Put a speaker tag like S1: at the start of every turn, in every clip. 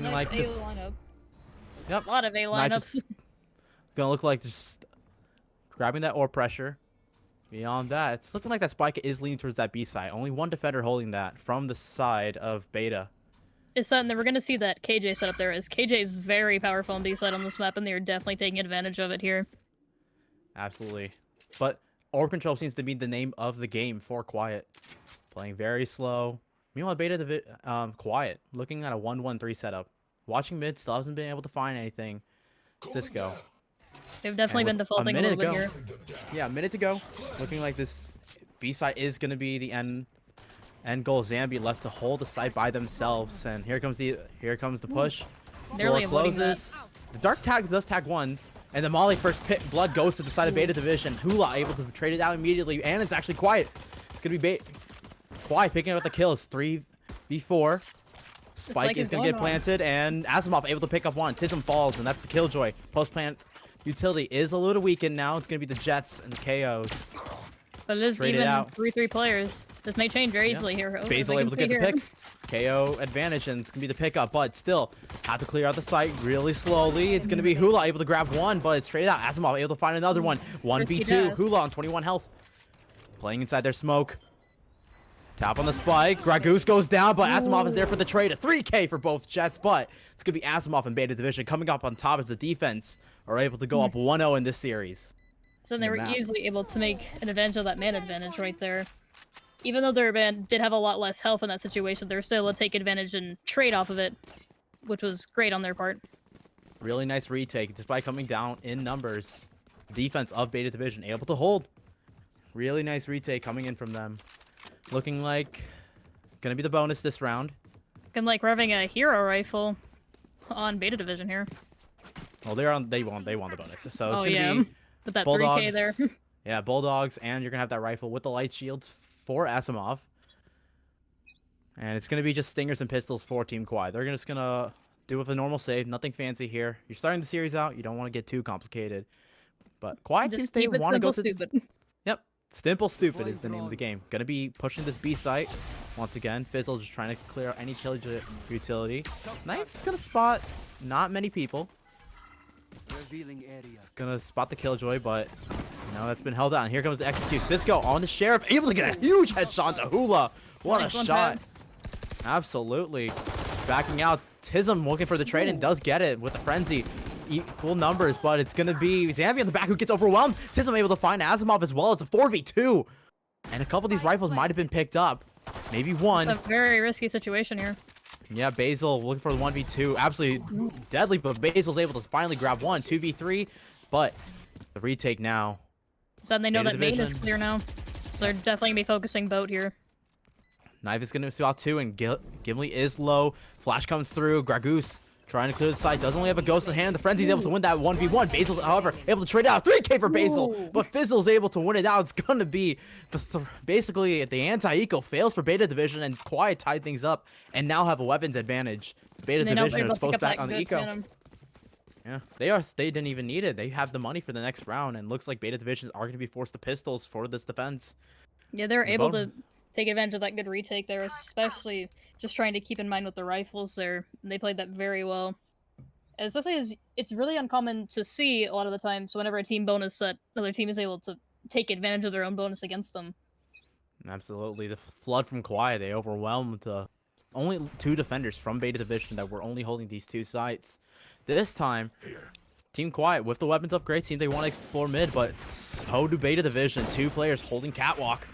S1: Looking
S2: nice
S1: like
S2: A
S1: this.
S2: lineup.
S1: Yep.
S2: A lot of A lineups.
S1: Gonna look like just grabbing that ore pressure. Beyond that, it's looking like that spike is leaning towards that B side. Only one defender holding that from the side of Beta.
S2: It's that, and we're gonna see that KJ setup there, as KJ is very powerful on B side on this map, and they are definitely taking advantage of it here.
S1: Absolutely. But orb control seems to be the name of the game for Quiet. Playing very slow. Meanwhile, Beta Quiet, looking at a 1-1-3 setup. Watching mid, still hasn't been able to find anything. Cisco.
S2: They've definitely been defaulting a little bit here.
S1: Yeah, a minute to go. Looking like this B side is going to be the end goal. Zambi left to hold the side by themselves, and here comes the push.
S2: Nearly
S1: Door
S2: avoiding
S1: closes. The dark tag does tag one, and the Molly first pit blood goes to the side of Beta Division. Hula able to trade it out immediately, and it's actually Quiet. It's gonna be Quiet picking up the kills. 3v4. Spike is gonna get planted, and Asimov able to pick up one. Tism falls, and that's the Killjoy. Post plant utility is a little weakened now. It's gonna be the Jets and the KOs.
S2: But it is even 3-3 players. This may change very easily here. Oh,
S1: Basil able to get the pick. KO advantage, and it's gonna be the pickup, but still have to clear out the site really slowly. It's gonna be Hula able to grab one, but it's traded out. Asimov able to find another one. 1v2. Hula on 21 health. Playing inside their smoke. Tap on the spike. Gragoose goes down, but Asimov is there for the trade. A 3K for both Jets, but it's gonna be Asimov and Beta Division coming up on top as the defense are able to go up 1-0 in this series.
S2: So they were easily able to make an advantage of that man advantage right there. Even though their band did have a lot less health in that situation, they were still able to take advantage and trade off of it, which was great on their part.
S1: Really nice retake, despite coming down in numbers. Defense of Beta Division able to hold. Really nice retake coming in from them. Looking like gonna be the bonus this round.
S2: Looking like we're having a hero rifle on Beta Division here.
S1: Well, they won the bonus. So it's gonna be
S2: with that
S1: Bulldogs,
S2: 3K there.
S1: Yeah, Bulldogs, and you're gonna have that rifle with the light shields for Asimov. And it's gonna be just stingers and pistols for Team Quiet. They're just gonna do with a normal save, nothing fancy here. You're starting the series out, you don't want to get too complicated. But Quiet seems they want to go to Yep. Simple Stupid is the name of the game. Gonna be pushing this B site once again. Fizzle just trying to clear out any kill utility. Knife's gonna spot not many people. It's gonna spot the Killjoy, but no, that's been held down. Here comes the execute. Cisco on the Sheriff, able to get a huge headshot to Hula. What a shot. Absolutely. Backing out. Tism looking for the trade and does get it with the frenzy. Equal numbers, but it's gonna be Zambi in the back who gets overwhelmed. Tism able to find Asimov as well. It's a 4v2. And a couple of these rifles might have been picked up. Maybe one.
S2: It's a very risky situation here.
S1: Yeah, Basil looking for the 1v2. Absolutely deadly, but Basil's able to finally grab one. 2v3, but the retake now.
S2: So they know that main is clear now. So they're definitely going to be focusing boat here.
S1: Knife is going to spot two, and Gimli is low. Flash comes through. Gragoose trying to clear the side. Doesn't only have a ghost in hand. The Frenzy's able to win that 1v1. Basil, however, able to trade out. 3K for Basil, but Fizzle's able to win it out. It's going to be basically the anti-eco fails for Beta Division, and Quiet tied things up and now have a weapons advantage. Beta Division is supposed back on the eco. Yeah, they didn't even need it. They have the money for the next round, and looks like Beta Division are going to be forced to pistols for this defense.
S2: Yeah, they're able to take advantage of that good retake there, especially just trying to keep in mind with the rifles there. They played that very well. And especially as it's really uncommon to see a lot of the time, so whenever a team bonus set, another team is able to take advantage of their own bonus against them.
S1: Absolutely. The flood from Quiet, they overwhelmed only 2 defenders from Beta Division that were only holding these 2 sites. This time, Team Quiet, with the weapons upgrades, seem they want to explore mid, but so do Beta Division. 2 players holding Catwalk.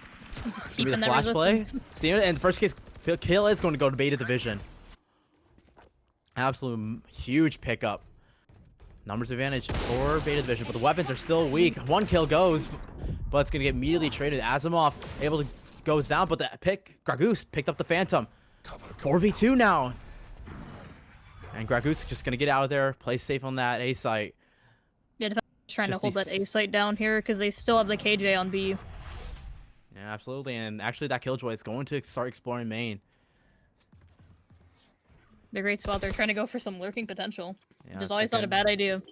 S2: Just keeping
S1: the flash play. See, and the first case kill is going to go to Beta Division. Absolute huge pickup. Numbers advantage for Beta Division, but the weapons are still weak. 1 kill goes, but it's going to get immediately traded. Asimov able to goes down, but the Gragoose picked up the Phantom. 4v2 now. And Gragoose just going to get out of there, play safe on that A site.
S2: Yeah, trying to hold that A site down here because they still have the KJ on B.
S1: Yeah, absolutely. And actually that Killjoy is going to start exploring main.
S2: They're a great spot. They're trying to go for some lurking potential, which is
S1: so
S2: always not a bad idea.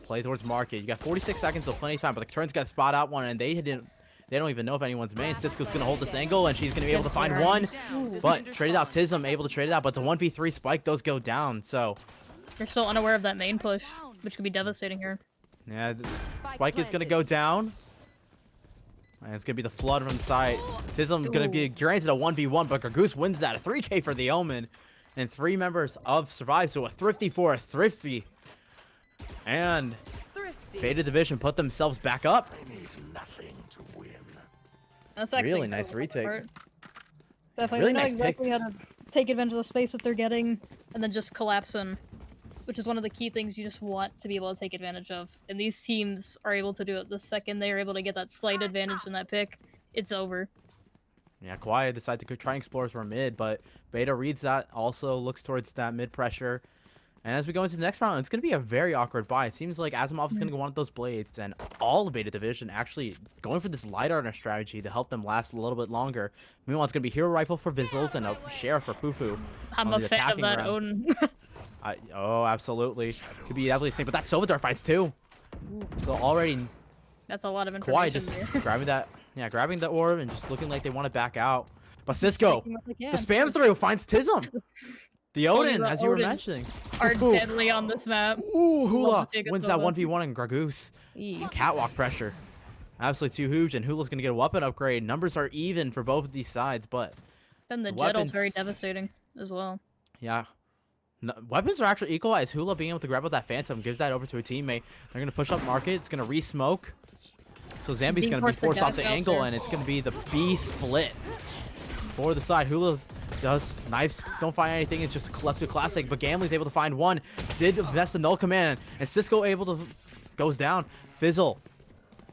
S1: Play towards market. You got 46 seconds, so plenty of time, but the turn's got to spot out one, and they didn't They don't even know if anyone's main. Cisco's going to hold this angle, and she's going to be able to find one. But traded out Tism, able to trade it out. But the 1v3 Spike does go down, so...
S2: They're still unaware of that main push, which could be devastating here.
S1: Yeah, Spike is going to go down. And it's going to be the flood from the side. Tism going to be granted a 1v1, but Gargoose wins that. A 3k for the Omen. And 3 members of Survive, so a Thrifty for a Thrifty. And Beta Division put themselves back up.
S3: I need nothing to win.
S2: That's actually
S1: Really nice retake.
S2: Definitely,
S1: Really
S2: they know
S1: nice
S2: exactly
S1: picks.
S2: how to take advantage of the space that they're getting, and then just collapse them, which is one of the key things you just want to be able to take advantage of. And these teams are able to do it the second they are able to get that slight advantage in that pick. It's over.
S1: Yeah, Quiet decided to go try and explore for mid, but Beta reads that, also looks towards that mid pressure. And as we go into the next round, it's going to be a very awkward buy. It seems like Asimov is going to go want those blades, and all the Beta Division actually going for this light armor strategy to help them last a little bit longer. Meanwhile, it's going to be Hero Rifle for Vizzles and a Sheriff for Pufu.
S2: I'm a fan of that Odin.
S1: Oh, absolutely. Could be definitely the same, but that Silvadar fights too. So already...
S2: That's a lot of
S1: Kawhi
S2: information
S1: just
S2: there.
S1: grabbing the orb and just looking like they want to back out. But Cisco,
S2: Taking what they
S1: the
S2: can.
S1: spam through finds Tism. The Odin, as you were
S2: Odin
S1: mentioning.
S2: Are
S1: Ooh.
S2: deadly on this map.
S1: Ooh, Hula
S2: Love to take a
S1: wins that
S2: Silva.
S1: 1v1 in Gragoose.
S2: Eee.
S1: Catwalk pressure. Absolutely too huge, and Hula's going to get a weapon upgrade. Numbers are even for both of these sides, but
S2: Then the
S1: The
S2: Jet'll's very
S1: weapons-
S2: devastating as well.
S1: yeah. No, weapons are actually equalized. Hula being able to grab out that Phantom gives that over to a teammate. They're going to push up market. It's going to re-smoke. So Zambi's
S2: Being
S1: going to be
S2: forced to
S1: forced off the
S2: dash out
S1: angle,
S2: there.
S1: and it's going to be the B split for the side. Hula's does knives don't find anything. It's just a collective classic, but Gamley's able to find one. Did invest the null command, and Cisco able to goes down. Fizzle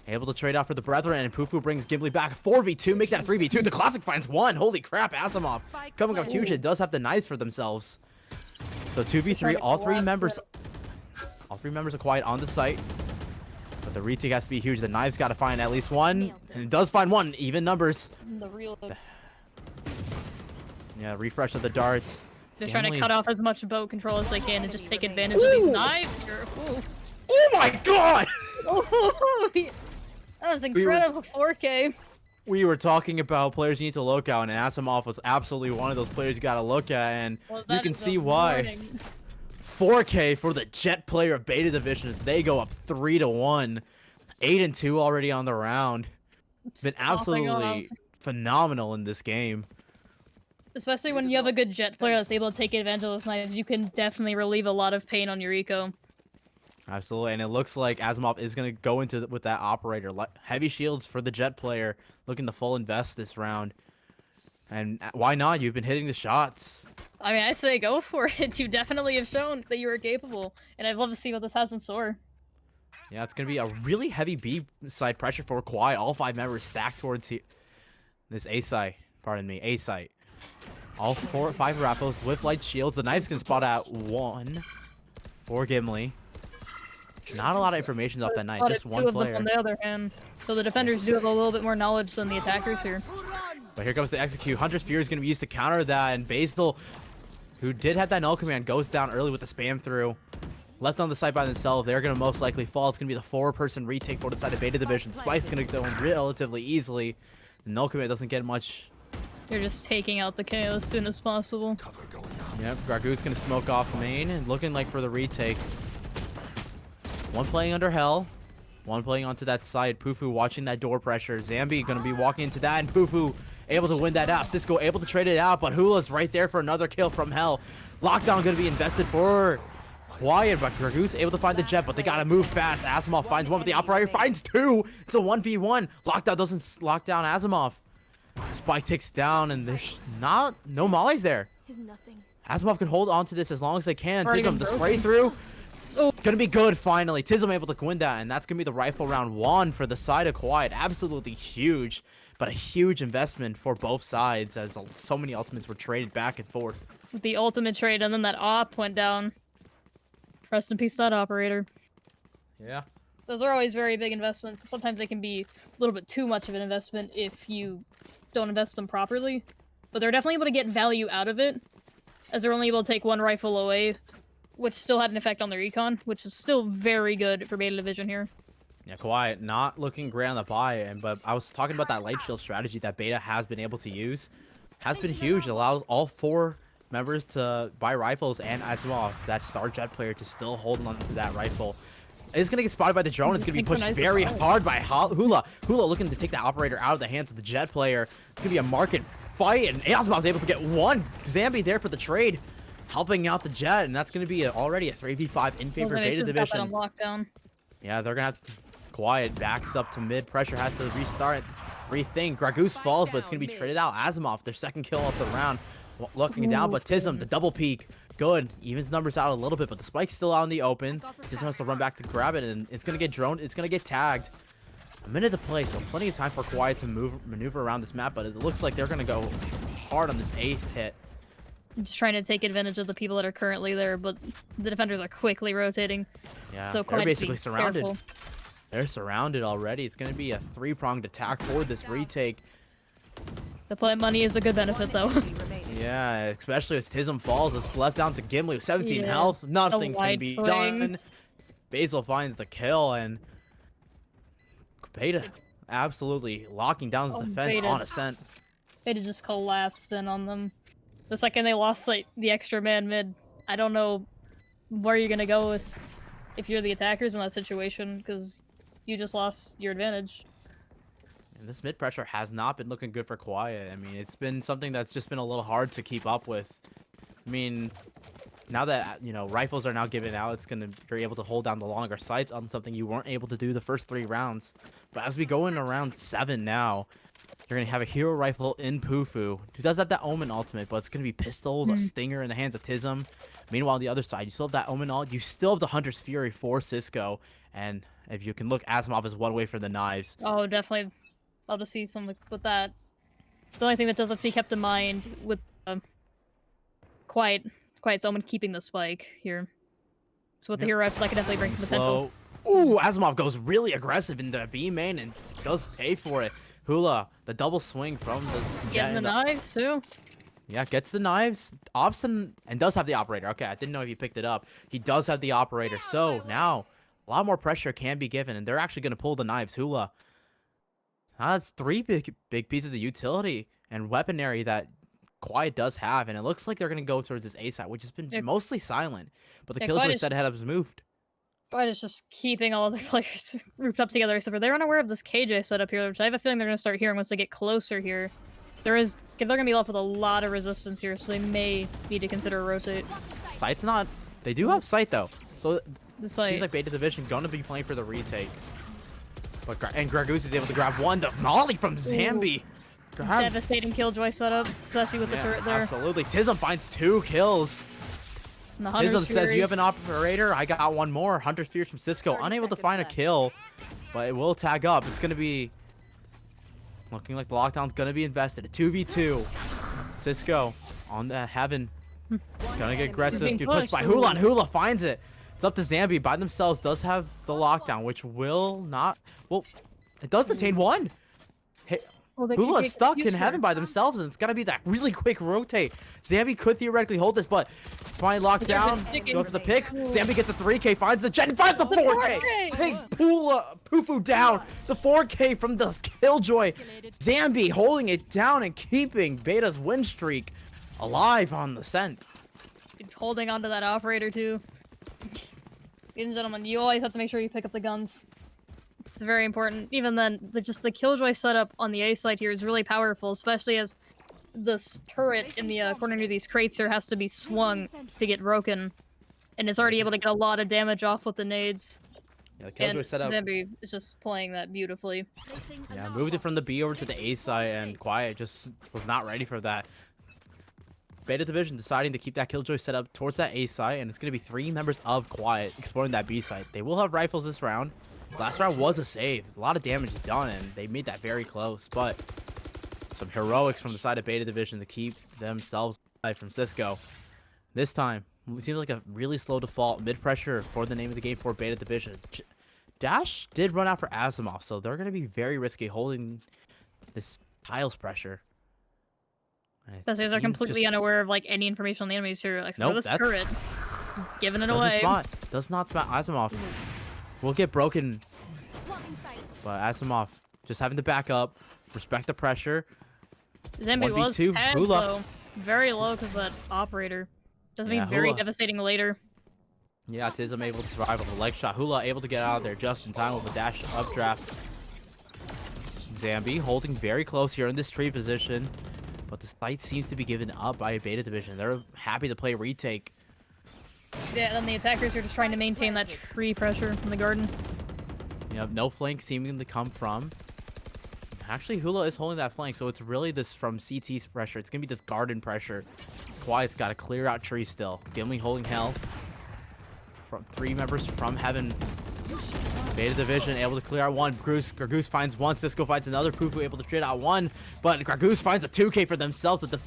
S1: able to trade out for the Brethren, and Pufu brings Gimli back. 4v2, make that a 3v2. The classic finds one. Holy crap, Asimov coming up huge. It does have the knives for themselves. So 2v3, all three members are quiet on the site. But the retake has to be huge. The knives got to find at least one, and it does find one. Even numbers.
S2: The real.
S1: Yeah, refresh of the darts.
S2: They're trying to
S1: Gamley-
S2: cut off as much boat control as they can and just take advantage of these knives here. Ooh.
S1: Oh my god!
S2: Oh, that was incredible. 4K.
S1: We were talking about players you need to look at, and Asimov was absolutely one of those players you got to look at, and
S2: Well,
S1: you
S2: that
S1: can
S2: is a
S1: see why.
S2: warning.
S1: 4K for the Jet player of Beta Division as they go up 3-1. 8-2 already on the round. Been
S2: Stomping
S1: absolutely
S2: off.
S1: phenomenal in this game.
S2: Especially when you have a good Jet player that's able to take advantage of those knives, you can definitely relieve a lot of pain on your eco.
S1: Absolutely, and it looks like Asimov is going to go into with that operator. Heavy shields for the Jet player, looking to full invest this round. And why not? You've been hitting the shots.
S2: I mean, I say go for it. You definitely have shown that you are capable, and I'd love to see what this has in store.
S1: Yeah, it's going to be a really heavy B side pressure for Kawhi. All 5 members stacked towards this A site. Pardon me, A site. All 5 raffles with light shields. The knives can spot at 1 for Gimli. Not a lot of information off that knight,
S2: But
S1: just
S2: two
S1: one
S2: of them
S1: player.
S2: on the other hand, so the defenders do have a little bit more knowledge than the attackers here.
S1: But here comes the execute. Hunter's Fear is going to be used to counter that, and Basil, who did have that null command, goes down early with the spam through. Left on the side by themselves, they're going to most likely fall. It's going to be the 4-person retake for the side of Beta Division. Spike's going to go in relatively easily. The null command doesn't get much.
S2: They're just taking out the KO as soon as possible.
S3: Cover going on.
S1: Yep, Gragoot's going to smoke off main, and looking like for the retake. One playing under Hell, one playing onto that side. Pufu watching that door pressure. Zambi going to be walking into that, and Pufu able to win that out. Cisco able to trade it out, but Hula's right there for another kill from Hell. Lockdown going to be invested for Quiet, but Gragoose able to find the Jet, but they got to move fast. Asimov finds one, but the operator finds 2. It's a 1v1. Lockdown doesn't lock down Asimov. Spike takes down, and there's no mollies there. Asimov can hold on to this as long as they can.
S2: Already
S1: Tism, the
S2: been
S1: spray
S2: broken.
S1: through.
S2: Oh.
S1: Gonna be good finally. Tism able to win that, and that's gonna be the rifle round 1 for the side of Quiet. Absolutely huge, but a huge investment for both sides as so many ultimates were traded back and forth.
S2: The ultimate trade, and then that op went down. Rest in peace, that operator.
S1: Yeah.
S2: Those are always very big investments. Sometimes they can be a little bit too much of an investment if you don't invest them properly. But they're definitely able to get value out of it, as they're only able to take 1 rifle away, which still had an effect on their econ, which is still very good for Beta Division here.
S1: Yeah, Kawhi not looking great on the buy, but I was talking about that light shield strategy that Beta has been able to use. Has been huge. It allows all 4 members to buy rifles and Asimov, that star jet player, to still hold on to that rifle. It's going to get spotted by the drone. It's going to be pushed very hard by Hula. Hula looking to take the operator out of the hands of the jet player. It's going to be a market fight, and Asimov's able to get one. Zambi there for the trade, helping out the jet, and that's going to be already a 3v5 in favor of Beta Division.
S2: On lockdown.
S1: Yeah, they're going to have to quiet. Backs up to mid. Pressure has to restart. Rethink. Gragoose falls, but it's going to be traded out. Asimov, their second kill of the round. Looking down, but Tism, the double peek. Good. Evens numbers out a little bit, but the spike's still out in the open. Tism has to run back to grab it, and it's going to get droned. It's going to get tagged. A minute to play, so plenty of time for Kawhi to maneuver around this map, but it looks like they're going to go hard on this 8th hit.
S2: Just trying to take advantage of the people that are currently there, but the defenders are quickly rotating.
S1: Yeah,
S2: so
S1: they're basically surrounded.
S2: Careful.
S1: They're surrounded already. It's going to be a 3-pronged attack for this retake.
S2: The plant money is a good benefit, though.
S1: Yeah, especially as Tism falls. It's left down to Gimli with 17 health. Nothing can be done. Basil finds the kill, and Beta absolutely locking down his defense on Ascent.
S2: Beta just collapsed in on them. The second they lost like the extra man mid, I don't know where you're gonna go if you're the attackers in that situation, because you just lost your advantage.
S1: And this mid pressure has not been looking good for Quiet. I mean, it's been something that's just been a little hard to keep up with. I mean, now that, you know, rifles are now given out, it's gonna you're able to hold down the longer sights on something you weren't able to do the first 3 rounds. But as we go into round 7 now, you're gonna have a hero rifle in Pufu, who does have that Omen ultimate, but it's gonna be pistols, a stinger in the hands of Tism. Meanwhile, on the other side, you still have that Omen ult, you still have the Hunter's Fury for Cisco, and if you can look, Asimov is one way for the knives.
S2: Oh, definitely. I'll just see something with that. The only thing that does have to be kept in mind with Quiet's Omen keeping the spike here. So with the hero rifle, that could definitely bring some potential.
S1: Ooh, Asimov goes really aggressive in the B main and does pay for it. Hula, the double swing from the
S2: Getting the knives too.
S1: Yeah, gets the knives, ops and does have the operator. Okay, I didn't know if he picked it up. He does have the operator, so now a lot more pressure can be given, and they're actually going to pull the knives. Hula. Now that's 3 big pieces of utility and weaponry that Quiet does have, and it looks like they're going to go towards this A side, which has been mostly silent, but the Killjoy instead has moved.
S2: Quiet is just keeping all of their players grouped up together, except for they're unaware of this KJ setup here, which I have a feeling they're going to start hearing once they get closer here. They're going to be left with a lot of resistance here, so they may need to consider a rotate.
S1: Sight's not. They do have sight though, so it seems
S2: like
S1: Beta Division going to be playing for the retake. But Gragoose is able to grab one. The molly from Zambi.
S2: Devastating Killjoy setup, especially with the turret there.
S1: Absolutely. Tism finds 2 kills. Tism says, you have an operator? I got one more. Hunter's Fury from Cisco. Unable to find a kill, but it will tag up. It's going to be looking like the lockdown's going to be invested. A 2v2. Cisco on the heaven. Going to get aggressive. Get pushed by Hula, and Hula finds it. It's up to Zambi. By themselves does have the lockdown, which will not... Well, it does detain 1. Hey, Hula's stuck in heaven by themselves, and it's got to be that really quick rotate. Zambi could theoretically hold this, but finally locked down. Go for the pick. Zambi gets a 3K, finds the jet, and finds the 4K. Takes Pufu down. The 4K from the Killjoy. Zambi holding it down and keeping Beta's win streak alive on the scent.
S2: Holding onto that operator, too. Ladies and gentlemen, you always have to make sure you pick up the guns. It's very important. Even then, just the Killjoy setup on the A side here is really powerful, especially as this turret in the corner near these crates here has to be swung to get broken. And it's already able to get a lot of damage off with the nades.
S1: Yeah, the Killjoy setup.
S2: Zambi is just playing that beautifully.
S1: Yeah, moved it from the B over to the A side, and Quiet just was not ready for that. Beta Division deciding to keep that Killjoy set up towards that A side, and it's going to be 3 members of Quiet exploring that B side. They will have rifles this round. Last round was a save. A lot of damage done, and they made that very close, but some heroics from the side of Beta Division to keep themselves alive from Cisco. This time, it seems like a really slow default. Mid-pressure for the name of the game for Beta Division. Dash did run out for Asimov, so they're going to be very risky holding this tiles pressure.
S2: These are completely unaware of like any information on the enemies here. Like, this turret, giving it away.
S1: Does not spot Asimov. Will get broken But Asimov just having to back up, respect the pressure.
S2: Zambi was
S1: 1v2,
S2: tagged
S1: Hula.
S2: though. Very low because that operator. Doesn't
S1: Yeah,
S2: be very
S1: Hula.
S2: devastating later.
S1: Yeah, Tism able to survive with a leg shot. Hula able to get out of there just in time with a dash updraft. Zambi holding very close here in this tree position. But the site seems to be given up by a beta division. They're happy to play retake.
S2: Yeah, and the attackers are just trying to maintain that tree pressure in the garden.
S1: You know, no flank seeming to come from. Actually, Hula is holding that flank, so it's really this from CT's pressure. It's going to be this garden pressure. Quiet's got to clear out tree still. Gimli holding hell. From 3 members from Heaven. Beta Division able to clear out 1. Gragoose finds 1. Cisco finds another. Pufu able to trade out 1. But Gragoose finds a 2K for themselves with the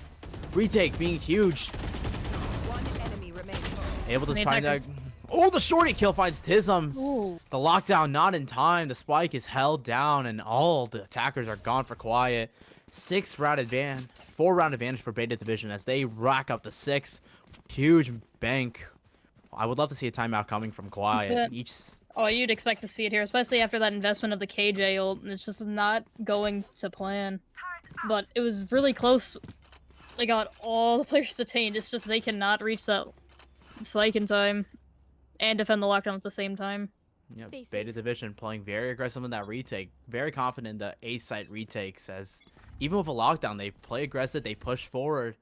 S1: retake being huge. Able to find that. Oh, the shorty kill finds Tism.
S2: Ooh.
S1: The lockdown not in time. The spike is held down and all the attackers are gone for Quiet. 4-round advantage for Beta Division as they rack up the 6. Huge bank. I would love to see a timeout coming from Quiet.
S2: Oh, you'd expect to see it here, especially after that investment of the KJ ult. It's just not going to plan. But it was really close. They got all the players detained. It's just they cannot reach that spike in time and defend the lockdown at the same time.
S1: Yep, Beta Division playing very aggressive in that retake. Very confident in the A site retakes as even with a lockdown, they play aggressive, they push forward.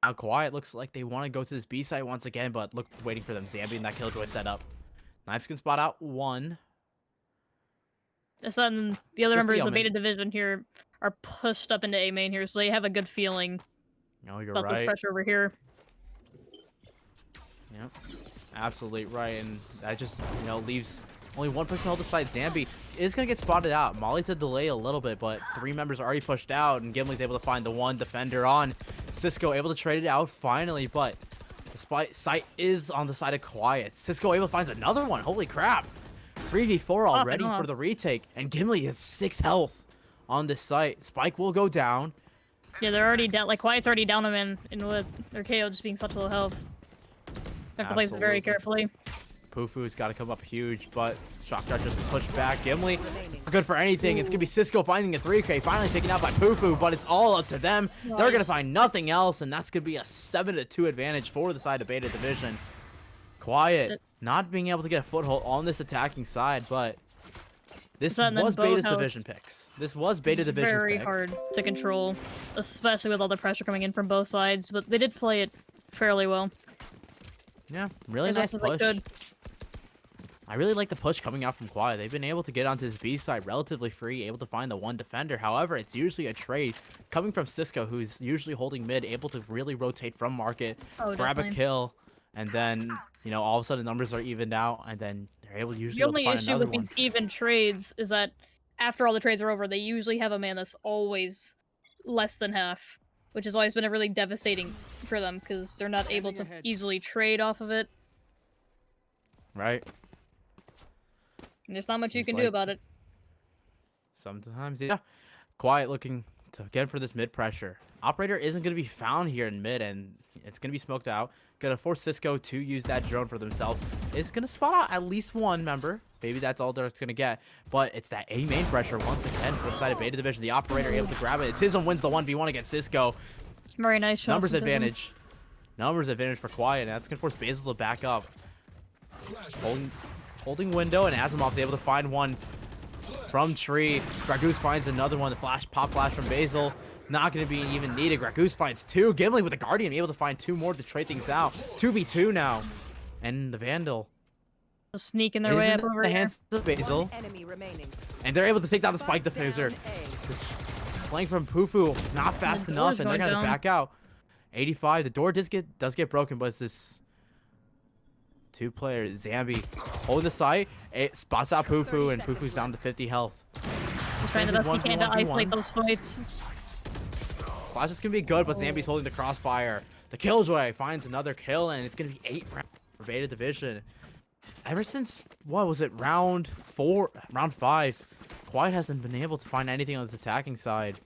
S1: Now Quiet looks like they want to go to this B site once again, but look, waiting for them. Zambi and that Killjoy setup. Knives can spot out 1.
S2: And the other
S1: Just the
S2: members of
S1: Omen.
S2: Beta Division here are pushed up into A main here, so they have a good feeling
S1: No, you're
S2: about this
S1: right.
S2: pressure over here.
S1: Yep, absolutely right, and that just leaves only 1 person to hold the side. Zambi is gonna get spotted out. Molly to delay a little bit, but 3 members are already pushed out, and Gimli's able to find the 1 defender on. Cisco able to trade it out finally, but the site is on the side of Quiet. Cisco able to find another one. Holy crap! 3v4 already for the retake, and Gimli has 6 health on this site. Spike will go down.
S2: Yeah, they're already down. Like Quiet's already down them in with their KO just being such low health. Have to play this very carefully.
S1: Pufu's got to come up huge, but Shock Dart just pushed back. Gimli, good for anything. It's going to be Cisco finding a 3K, finally taken out by Pufu, but it's all up to them. Nice. They're going to find nothing else, and that's going to be a 7-2 advantage for the side of Beta Division. Quiet, not being able to get a foothold on this attacking side, but this was Beta's division picks. This was Beta Division's
S2: very hard to control, especially with all the pressure coming in from both sides, but they did play it fairly well.
S1: Yeah, really nice push. I really like the push coming out from Quiet. They've been able to get onto this B side relatively free, able to find the 1 defender. However, it's usually a trade coming from Cisco, who's usually holding mid, able to really rotate from market, grab a kill, and then, all of a sudden numbers are evened out, and then they're able to usually find another one.
S2: The only issue with these even trades is that after all the trades are over, they usually have a man that's always less than half, which has always been a really devastating for them because they're not able to easily trade off of it.
S1: Right.
S2: And there's not much you can do about it.
S1: Sometimes, yeah. Quiet looking to again for this mid pressure. Operator isn't going to be found here in mid, and it's going to be smoked out. Going to force Cisco to use that drone for themselves. It's going to spot out at least 1 member. Maybe that's all they're going to get. But it's that A main pressure once again for the side of Beta Division. The operator able to grab it. Tism wins the 1v1 against Cisco.
S2: Very nice shot.
S1: Numbers advantage. Numbers advantage for Quiet. And that's going to force Basil to back up. Holding window, and Asimov's able to find 1 from tree. Gragoose finds another one. The pop flash from Basil. Not going to be even needed. Gragoose finds 2. Gimli with the Guardian able to find 2 more to trade things out. 2v2 now. And the Vandal.
S2: Sneaking their way up over
S1: the
S2: here.
S1: hands of Basil. And they're able to take down the Spike Diffuser. This flank from Pufu not fast enough, and they're going to back out. 85. The door does get broken, but it's this 2 players. Zambi holding the site. It spots out Pufu, and Pufu's down to 50 health.
S2: He's trying the best he can to isolate those fights.
S1: Flash is going to be good, but Zambi's holding the crossfire. The Killjoy finds another kill, and it's going to be 8 rounds for Beta Division. Ever since, what was it, round 5, Quiet hasn't been able to find anything on this attacking side.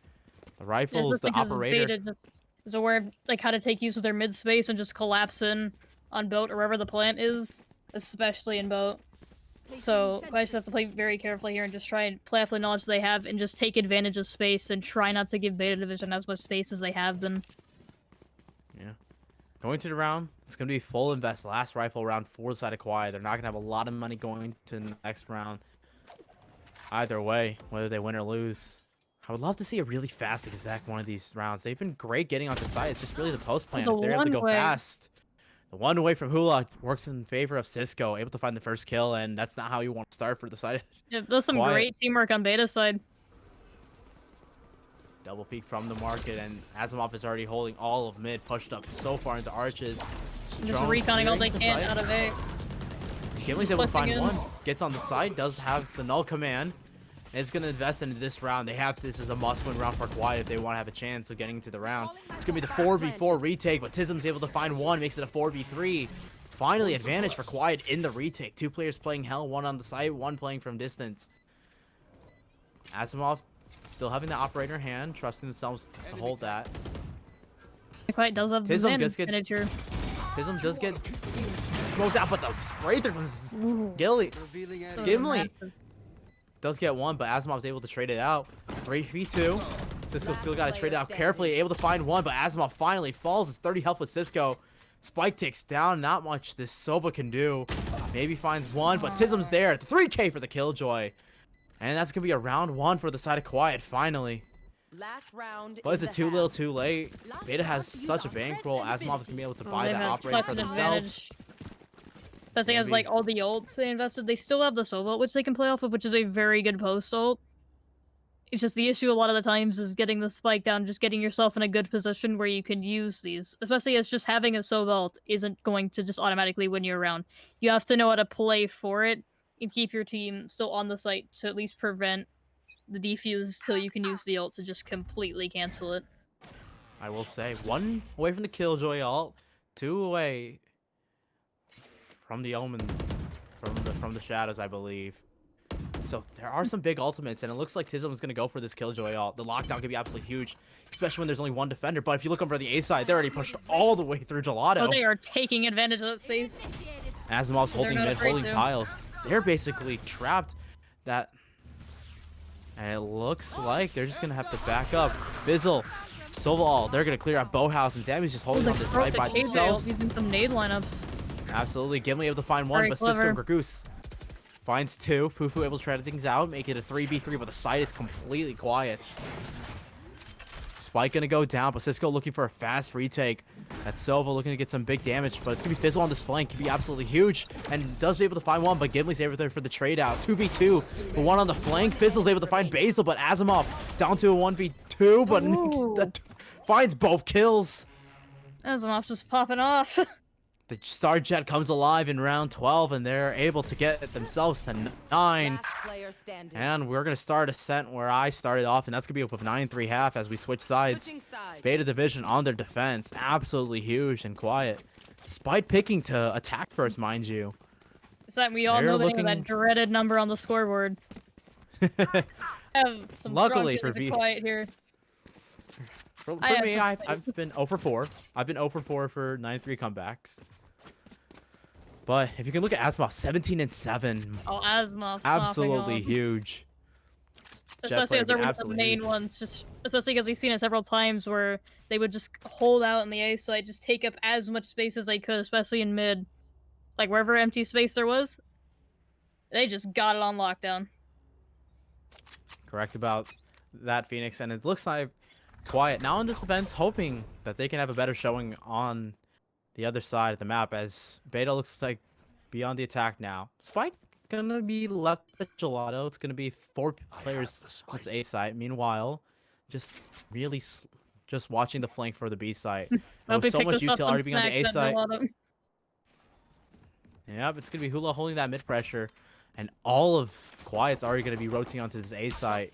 S1: The rifles, the operator.
S2: Beta is aware of how to take use of their mid space and just collapse in on boat or wherever the plant is, especially in boat. So I just have to play very carefully here and just try and play off the knowledge they have and just take advantage of space and try not to give Beta Division as much space as they have been.
S1: Yeah. Going to the round, it's going to be full invest. Last rifle round for the side of Quiet. They're not going to have a lot of money going to the next round. Either way, whether they win or lose. I would love to see a really fast exact one of these rounds. They've been great getting onto site. It's just really the post plan. If they're able to go fast. The one way from Hula works in favor of Cisco, able to find the first kill, and that's not how you want to start for the side.
S2: Yeah, there's some great teamwork on Beta side.
S1: Double peek from the market, and Asimov is already holding all of mid, pushed up so far into arches.
S2: Just reconning all they can out of A.
S1: Gimli's able to find one. Gets on the side, does have the null command. And it's going to invest into this round. This is a must-win round for Quiet if they want to have a chance of getting into the round. It's going to be the 4v4 retake, but Tism's able to find one, makes it a 4v3. Finally, advantage for Quiet in the retake. 2 players playing hell, 1 on the side, 1 playing from distance. Asimov still having the operator hand, trusting themselves to hold that.
S2: Quiet does have the advantage.
S1: Tism does get smoked out, but the spray through from Gimli does get one, but Asimov's able to trade it out. 3v2. Cisco still got to trade it out carefully, able to find one, but Asimov finally falls. It's 30 health with Cisco. Spike takes down, not much this Sova can do. Maybe finds one, but Tism's there. 3k for the Killjoy. And that's going to be a round 1 for the side of Quiet, finally.
S4: Last round,
S1: but is it too little too late? Beta has such a bankroll. Asimov is going to be able to buy that operator for themselves.
S2: That's as like all the ults they invested, they still have the Sova ult, which they can play off of, which is a very good post ult. It's just the issue a lot of the times is getting the spike down, just getting yourself in a good position where you can use these. Especially as just having a Sova ult isn't going to just automatically win you around. You have to know how to play for it and keep your team still on the site to at least prevent the defuse till you can use the ult to just completely cancel it.
S1: I will say, 1 away from the Killjoy ult, 2 away from the Omen, from the shadows, I believe. So there are some big ultimates, and it looks like Tism is going to go for this Killjoy ult. The lockdown could be absolutely huge, especially when there's only 1 defender. But if you look over the A side, they're already pushed all the way through Gelato.
S2: Oh, they are taking advantage of that space.
S1: Asimov's holding mid, holding tiles. They're basically trapped. And it looks like they're just going to have to back up. Fizzle, Soval, they're going to clear out Boathouse, and Sammy's just holding on this side by themselves.
S2: Using some nade lineups.
S1: Absolutely. Gimli able to find one, but Cisco and Gragoose finds 2. Fufu able to try things out, make it a 3v3, but the side is completely quiet. Spike gonna go down, but Cisco looking for a fast retake. That's Sova looking to get some big damage, but it's gonna be Fizzle on this flank. Could be absolutely huge, and does able to find one, but Gimli's able there for the trade out. 2v2, the one on the flank. Fizzle's able to find Basil, but Asimov down to a 1v2, but that finds both kills.
S2: Asimov's just popping off.
S1: The Star Jet comes alive in round 12, and they're able to get themselves to 9. And we're going to start a set where I started off, and that's going to be with 9-3 half as we switch sides. Beta Division on their defense. Absolutely huge and quiet. Despite picking to attack first, mind you.
S2: It's that we all know that dreaded number on the scoreboard. Have some
S1: luckily for
S2: Quiet here.
S1: For me, I've been 0 for 4. I've been 0 for 4 for 9-3 comebacks. But if you can look at Asimov, 17-7.
S2: Oh, Asimov,
S1: absolutely huge.
S2: Especially as they're one of the main ones. Just especially because we've seen it several times where they would just hold out in the A side, just take up as much space as they could, especially in mid. Like wherever empty space there was, they just got it on lockdown.
S1: Correct about that, Phoenix, and it looks like Quiet now in this defense, hoping that they can have a better showing on the other side of the map, as Beta looks like be on the attack now. Spike gonna be left at Gelato. It's gonna be 4 players on the A side. Meanwhile, just really just watching the flank for the B side. With so much utility being on the A side. Yep, it's gonna be Hula holding that mid pressure, and all of Quiet's already gonna be rotating onto this A side.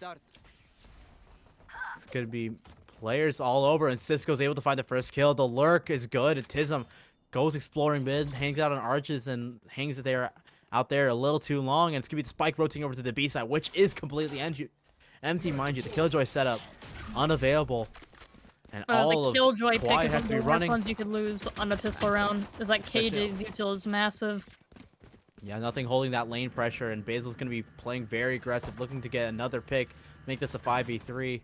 S1: It's gonna be players all over, and Cisco's able to find the first kill. The lurk is good. Tism goes exploring mid, hangs out on arches, and hangs it there out there a little too long. And it's gonna be the Spike rotating over to the B side, which is completely empty, mind you. The Killjoy setup unavailable, and all of
S2: Killjoy pick
S1: Quiet
S2: is
S1: has
S2: one
S1: to be
S2: of the
S1: running.
S2: worst ones you could lose on a pistol round. Is like KJ's util is massive.
S1: Yeah, nothing holding that lane pressure, and Basil's going to be playing very aggressive, looking to get another pick, make this a 5v3.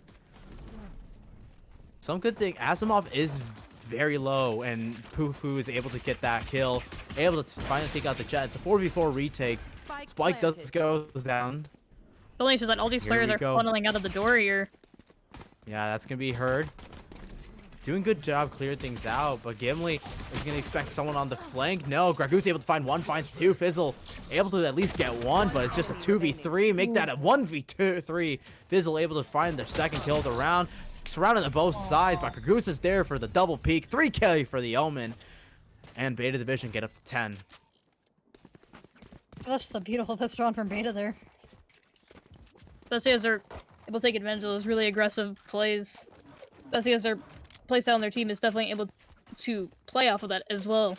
S1: Some good thing, Asimov is very low, and Pufu is able to get that kill, able to finally take out the Jet. It's a 4v4 retake. Spike goes down.
S2: The only issue is that all these
S1: Here
S2: players
S1: we
S2: are
S1: go.
S2: funneling out of the door here.
S1: Yeah, that's going to be heard. Doing good job clearing things out, but Gimli is going to expect someone on the flank. No, Gragoose able to find one, finds two. Fizzle able to at least get one, but it's just a 2v3. Make that a 1v3. Fizzle able to find their second kill of the round. Surrounded on both sides, but Gragoose is there for the double peak. 3K for the Omen. And Beta Division get up to 10.
S2: That's the beautiful pistol round from Beta there. Especially as they're able to take advantage of those really aggressive plays. Especially as their playstyle on their team is definitely able to play off of that as well.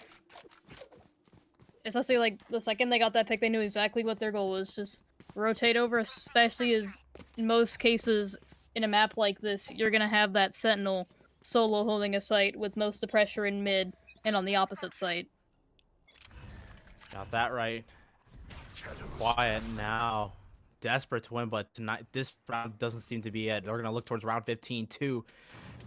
S2: Especially like the second they got that pick, they knew exactly what their goal was. Just rotate over, especially as in most cases in a map like this, you're gonna have that Sentinel solo holding a site with most of the pressure in mid and on the opposite side.
S1: Got that right. Quiet now. Desperate to win, but tonight this round doesn't seem to be it. They're gonna look towards round 15 to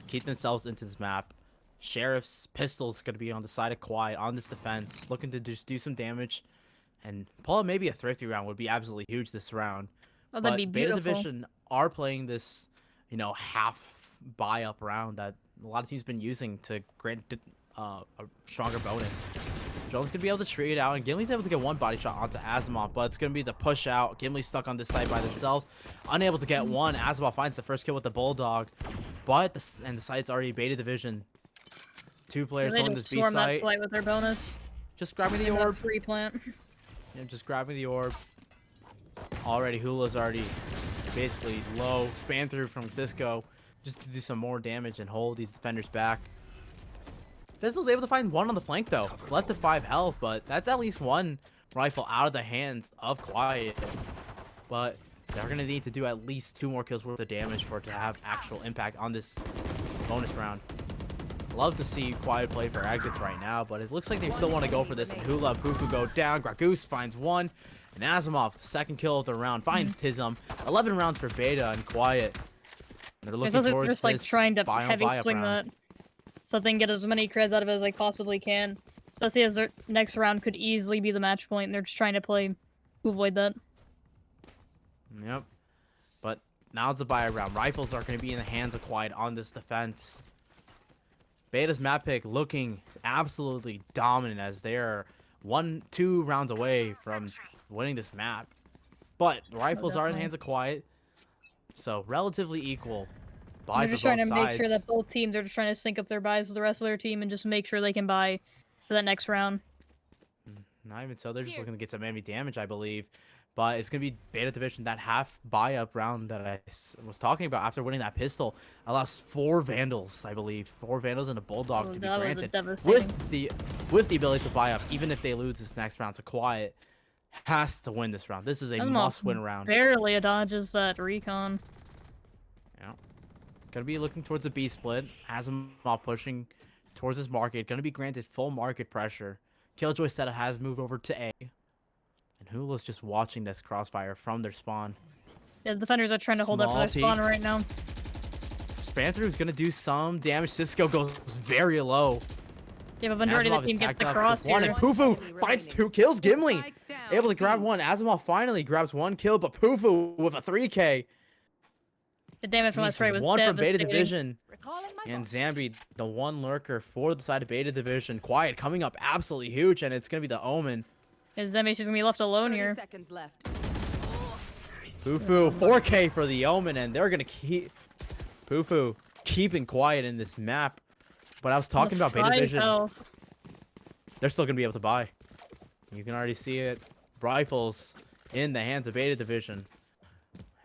S1: keep themselves into this map. Sheriff's Pistol's gonna be on the side of Quiet on this defense, looking to just do some damage and pull up maybe a thrifty round would be absolutely huge this round.
S2: Oh, that'd be
S1: Beta
S2: beautiful.
S1: Division are playing this, you know, half buy up round that a lot of teams been using to grant a stronger bonus. Jones gonna be able to trade out, and Gimli's able to get one body shot onto Asimov, but it's gonna be the push out. Gimli's stuck on this side by themselves, unable to get one. Asimov finds the first kill with the Bulldog, but the site's already Beta Division. Two players
S2: They
S1: holding
S2: just
S1: this B
S2: swarm that
S1: site.
S2: site with their bonus.
S1: Just grabbing the
S2: And that
S1: orb.
S2: free plant.
S1: Yeah, just grabbing the orb. Already, Hula's already basically low. Span through from Cisco just to do some more damage and hold these defenders back. Fizzle's able to find one on the flank though. Left to 5 health, but that's at least one rifle out of the hands of Quiet. But they're going to need to do at least 2 more kills worth of damage for it to have actual impact on this bonus round. Love to see Quiet play for exits right now, but it looks like they still want to go for this. And Hula and Pufu go down. Gragoose finds one. And Asimov, the second kill of the round, finds Tism. 11 rounds for Beta and Quiet. They're looking towards
S2: just like
S1: this
S2: trying to
S1: final
S2: heavy
S1: buy-up
S2: swing
S1: round.
S2: that, so they can get as many creds out of it as they possibly can. Especially as their next round could easily be the match point, and they're just trying to play to avoid that.
S1: Yep. But now it's a buy round. Rifles are going to be in the hands of Quiet on this defense. Beta's map pick looking absolutely dominant as they're 1-2 rounds away from winning this map. But the rifles are in the
S2: definitely.
S1: hands of Quiet, so relatively equal. Buy
S2: They're
S1: for
S2: just trying to
S1: both
S2: make sure
S1: sides.
S2: that both teams are just trying to sync up their buys with the rest of their team and just make sure they can buy for that next round.
S1: Not even so, they're just looking to get some enemy damage, I believe. But it's going to be Beta Division, that half buy-up round that I was talking about after winning that pistol. Allows 4 Vandals, I believe. 4 Vandals and a Bulldog
S2: Oh,
S1: to be
S2: that was a
S1: granted.
S2: devastating-
S1: With the ability to buy up, even if they lose this next round to Quiet, has to win this round. This is a
S2: Asimov
S1: must-win round.
S2: Barely dodges that recon.
S1: Yeah. Gonna be looking towards the B split. Asimov pushing towards his market. Gonna be granted full market pressure. Killjoy Seta has moved over to A. And Hula's just watching this crossfire from their spawn.
S2: Yeah, the defenders are trying to hold up for their
S1: Small
S2: spawn
S1: peeks.
S2: right now.
S1: Spanther is gonna do some damage. Cisco goes very low.
S2: Yeah, but majority of
S1: Asimov
S2: the
S1: is
S2: team gets
S1: tagged
S2: the
S1: up
S2: cross
S1: with one,
S2: here.
S1: and Pufu finds 2 kills. Gimli able to grab one. Asimov finally grabs 1 kill, but Pufu with a 3K.
S2: The damage from that
S1: Needs
S2: spray was
S1: one from Beta
S2: devastating.
S1: Division. And Zambi, the one lurker for the side of Beta Division. Quiet coming up absolutely huge, and it's gonna be the Omen.
S2: And Zembi's just gonna be left alone
S4: 30
S2: here.
S4: seconds left.
S1: Pufu 4K for the Omen, and they're gonna keep Pufu keeping Quiet in this map. But I was talking about Beta Division. They're still gonna be able to buy. You can already see it. Rifles in the hands of Beta Division.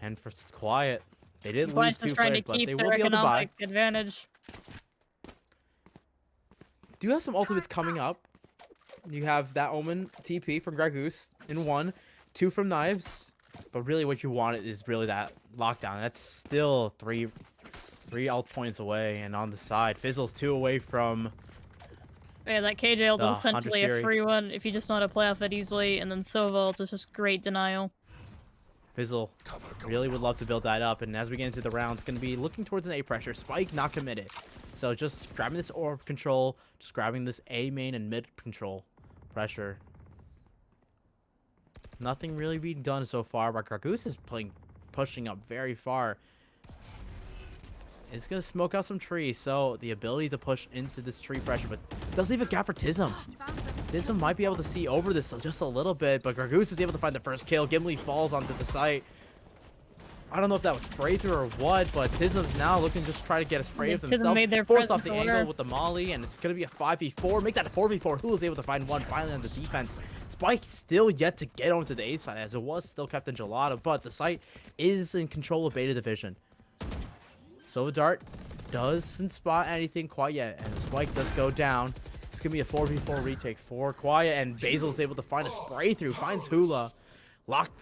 S1: And for Quiet, they didn't lose
S2: Quiet's
S1: 2
S2: just trying
S1: players,
S2: to
S1: but they
S2: keep
S1: will
S2: their
S1: be able to buy.
S2: economic advantage.
S1: Do you have some ultimates coming up? You have that Omen TP from Gragoose in 1, 2 from Knives. But really what you want is really that lockdown. That's still three ult points away, and on the side. Fizzle's 2 away from
S2: Yeah, that KJ ult
S1: The
S2: is essentially
S1: Hunter's
S2: a
S1: Fury.
S2: free one if you just know how to play off it easily, and then Sova ult is just great denial.
S1: Fizzle really would love to build that up, and as we get into the round, it's going to be looking towards an A pressure. Spike not committed. So just grabbing this orb control, just grabbing this A main and mid control pressure. Nothing really being done so far, but Gragoose is pushing up very far. It's going to smoke out some trees, so the ability to push into this tree pressure, but does leave a gap for Tism. Tism might be able to see over this just a little bit, but Gragoose is able to find the first kill. Gimli falls onto the site. I don't know if that was spray through or what, but Tism's now looking to just try to get a spray of
S2: Tism
S1: himself.
S2: made their
S1: Forced off the
S2: presence
S1: angle
S2: order.
S1: with the molly, and it's going to be a 5v4. Make that a 4v4. Hula's able to find one finally on the defense. Spike still yet to get onto the A side, as it was still kept in Gelato, but the site is in control of Beta Division. So Dart doesn't spot anything quite yet, and the Spike does go down. It's going to be a 4v4 retake for Quiet, and Basil's able to find a spray through, finds Hula. Locked,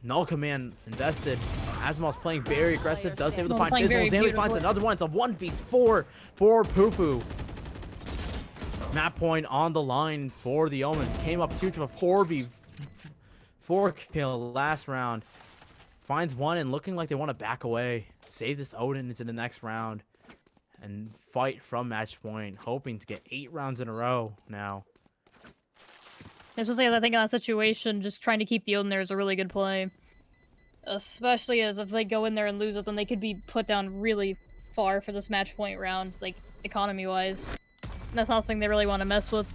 S1: null command invested. Asimov's playing very aggressive, does able to find
S2: playing
S1: Fizzle.
S2: very
S1: Zambi finds
S2: beautiful.
S1: another one. It's a 1v4 for Pufu. Map point on the line for the Omen. Came up huge with a 4v4 kill last round. Finds one and looking like they want to back away. Saves this Odin into the next round. And fight from match point. Hoping to get 8 rounds in a row now.
S2: Especially as I think in that situation, just trying to keep the Odin there is a really good play. Especially as if they go in there and lose it, then they could be put down really far for this match point round, like, economy-wise. That's not something they really want to mess with.